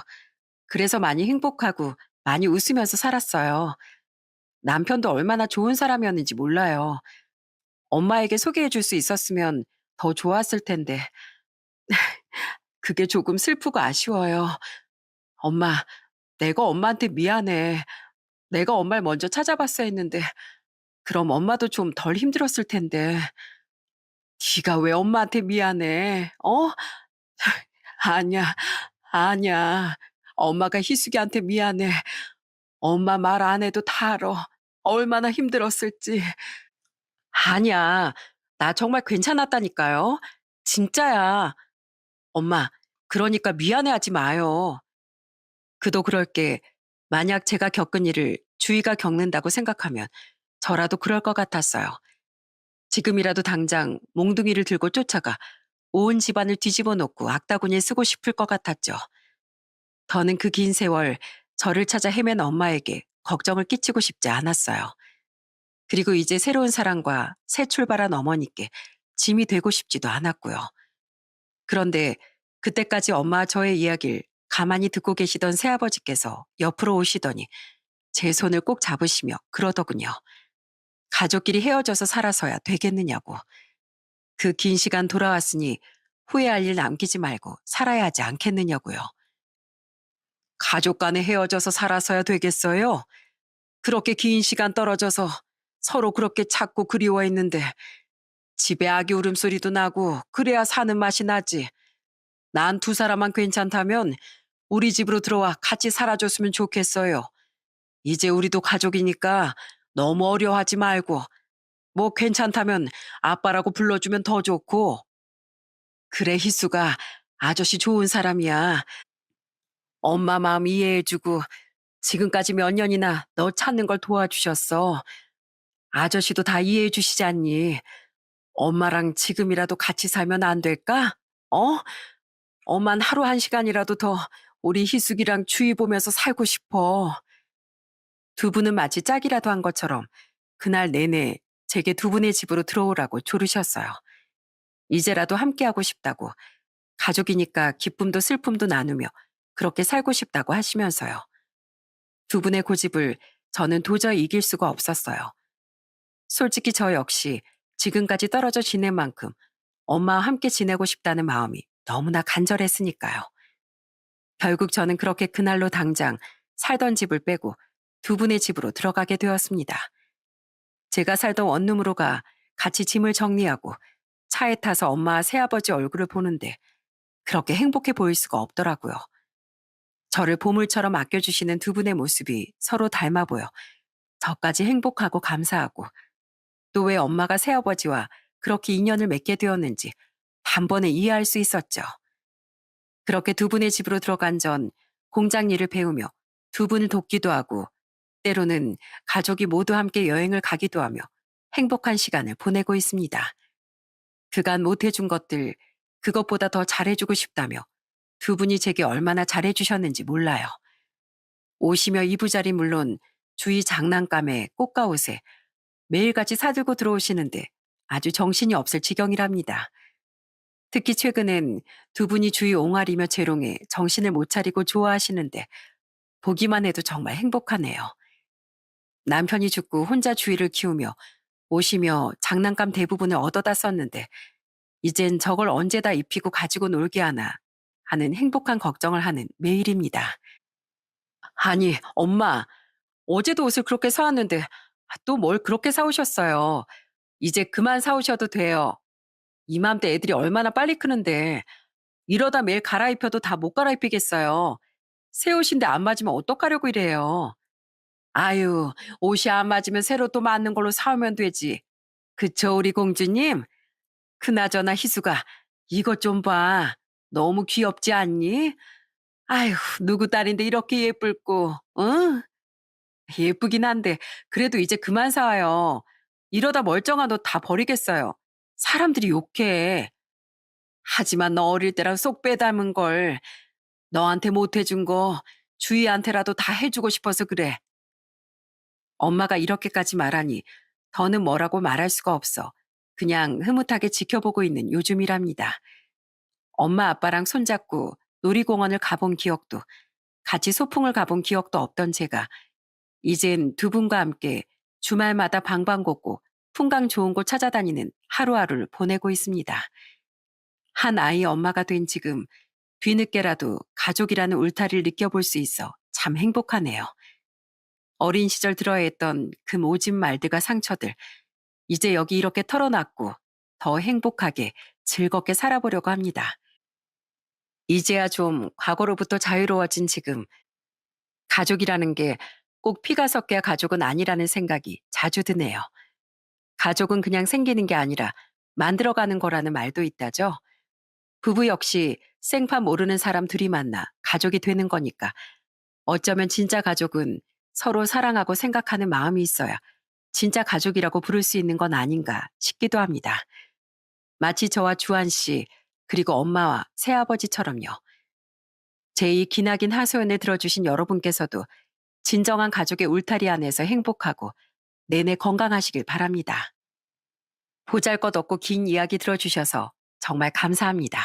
그래서 많이 행복하고 많이 웃으면서 살았어요. 남편도 얼마나 좋은 사람이었는지 몰라요. 엄마에게 소개해 줄 수 있었으면 더 좋았을 텐데 그게 조금 슬프고 아쉬워요. 엄마, 내가 엄마한테 미안해. 내가 엄마를 먼저 찾아봤어야 했는데 그럼 엄마도 좀 덜 힘들었을 텐데. 네가 왜 엄마한테 미안해? 어? 아니야, 아니야. 엄마가 희숙이한테 미안해. 엄마 말 안 해도 다 알아. 얼마나 힘들었을지. 아니야. 나 정말 괜찮았다니까요. 진짜야. 엄마, 그러니까 미안해하지 마요. 그도 그럴 게 만약 제가 겪은 일을 주위가 겪는다고 생각하면 저라도 그럴 것 같았어요. 지금이라도 당장 몽둥이를 들고 쫓아가 온 집안을 뒤집어 놓고 악다구니를 쓰고 싶을 것 같았죠. 더는 그 긴 세월 저를 찾아 헤맨 엄마에게 걱정을 끼치고 싶지 않았어요. 그리고 이제 새로운 사랑과 새 출발한 어머니께 짐이 되고 싶지도 않았고요. 그런데 그때까지 엄마와 저의 이야기를 가만히 듣고 계시던 새아버지께서 옆으로 오시더니 제 손을 꼭 잡으시며 그러더군요. 가족끼리 헤어져서 살아서야 되겠느냐고. 그 긴 시간 돌아왔으니 후회할 일 남기지 말고 살아야 하지 않겠느냐고요. 가족 간에 헤어져서 살아서야 되겠어요? 그렇게 긴 시간 떨어져서 서로 그렇게 찾고 그리워했는데 집에 아기 울음소리도 나고 그래야 사는 맛이 나지. 난 두 사람만 괜찮다면 우리 집으로 들어와 같이 살아줬으면 좋겠어요. 이제 우리도 가족이니까 너무 어려워하지 말고 뭐 괜찮다면 아빠라고 불러주면 더 좋고. 그래, 희수가 아저씨 좋은 사람이야. 엄마 마음 이해해주고 지금까지 몇 년이나 너 찾는 걸 도와주셨어. 아저씨도 다 이해해주시지 않니? 엄마랑 지금이라도 같이 살면 안 될까? 어? 엄만 하루 한 시간이라도 더 우리 희숙이랑 주위 보면서 살고 싶어. 두 분은 마치 짝이라도 한 것처럼 그날 내내 제게 두 분의 집으로 들어오라고 조르셨어요. 이제라도 함께하고 싶다고, 가족이니까 기쁨도 슬픔도 나누며 그렇게 살고 싶다고 하시면서요. 두 분의 고집을 저는 도저히 이길 수가 없었어요. 솔직히 저 역시 지금까지 떨어져 지낸 만큼 엄마와 함께 지내고 싶다는 마음이 너무나 간절했으니까요. 결국 저는 그렇게 그날로 당장 살던 집을 빼고 두 분의 집으로 들어가게 되었습니다. 제가 살던 원룸으로 가 같이 짐을 정리하고 차에 타서 엄마와 새아버지 얼굴을 보는데 그렇게 행복해 보일 수가 없더라고요. 저를 보물처럼 아껴주시는 두 분의 모습이 서로 닮아 보여 저까지 행복하고 감사하고, 또 왜 엄마가 새아버지와 그렇게 인연을 맺게 되었는지 단번에 이해할 수 있었죠. 그렇게 두 분의 집으로 들어간 전 공장 일을 배우며 두 분을 돕기도 하고 때로는 가족이 모두 함께 여행을 가기도 하며 행복한 시간을 보내고 있습니다. 그간 못해준 것들, 그것보다 더 잘해주고 싶다며 두 분이 제게 얼마나 잘해주셨는지 몰라요. 옷이며 이부자리 물론 주위 장난감에 꽃가 옷에 매일같이 사들고 들어오시는데 아주 정신이 없을 지경이랍니다. 특히 최근엔 두 분이 주위 옹알이며 재롱에 정신을 못 차리고 좋아하시는데 보기만 해도 정말 행복하네요. 남편이 죽고 혼자 주위를 키우며 옷이며 장난감 대부분을 얻어다 썼는데 이젠 저걸 언제 다 입히고 가지고 놀게 하나 하는 행복한 걱정을 하는 매일입니다. 아니, 엄마, 어제도 옷을 그렇게 사왔는데 또 뭘 그렇게 사오셨어요. 이제 그만 사오셔도 돼요. 이맘때 애들이 얼마나 빨리 크는데 이러다 매일 갈아입혀도 다 못 갈아입히겠어요. 새 옷인데 안 맞으면 어떡하려고 이래요. 아유, 옷이 안 맞으면 새로 또 맞는 걸로 사오면 되지. 그쵸, 우리 공주님? 그나저나 희수가 이것 좀 봐. 너무 귀엽지 않니? 아휴, 누구 딸인데 이렇게 예쁠꼬, 응? 예쁘긴 한데 그래도 이제 그만 사와요. 이러다 멀쩡한 옷 다 버리겠어요. 사람들이 욕해. 하지만 너 어릴 때랑 쏙 빼닮은 걸 너한테 못 해준 거 주희한테라도 다 해주고 싶어서 그래. 엄마가 이렇게까지 말하니 더는 뭐라고 말할 수가 없어. 그냥 흐뭇하게 지켜보고 있는 요즘이랍니다. 엄마 아빠랑 손잡고 놀이공원을 가본 기억도 같이 소풍을 가본 기억도 없던 제가 이젠 두 분과 함께 주말마다 방방곡곡 풍광 좋은 곳 찾아다니는 하루하루를 보내고 있습니다. 한 아이 엄마가 된 지금 뒤늦게라도 가족이라는 울타리를 느껴볼 수 있어 참 행복하네요. 어린 시절 들어야 했던 그 모진 말들과 상처들, 이제 여기 이렇게 털어놨고 더 행복하게 즐겁게 살아보려고 합니다. 이제야 좀 과거로부터 자유로워진 지금, 가족이라는 게 꼭 피가 섞여야 가족은 아니라는 생각이 자주 드네요. 가족은 그냥 생기는 게 아니라 만들어가는 거라는 말도 있다죠. 부부 역시 생판 모르는 사람 둘이 만나 가족이 되는 거니까 어쩌면 진짜 가족은 서로 사랑하고 생각하는 마음이 있어야 진짜 가족이라고 부를 수 있는 건 아닌가 싶기도 합니다. 마치 저와 주한 씨, 그리고 엄마와 새아버지처럼요. 제 이 기나긴 하소연을 들어주신 여러분께서도 진정한 가족의 울타리 안에서 행복하고 내내 건강하시길 바랍니다. 보잘것없고 긴 이야기 들어주셔서 정말 감사합니다.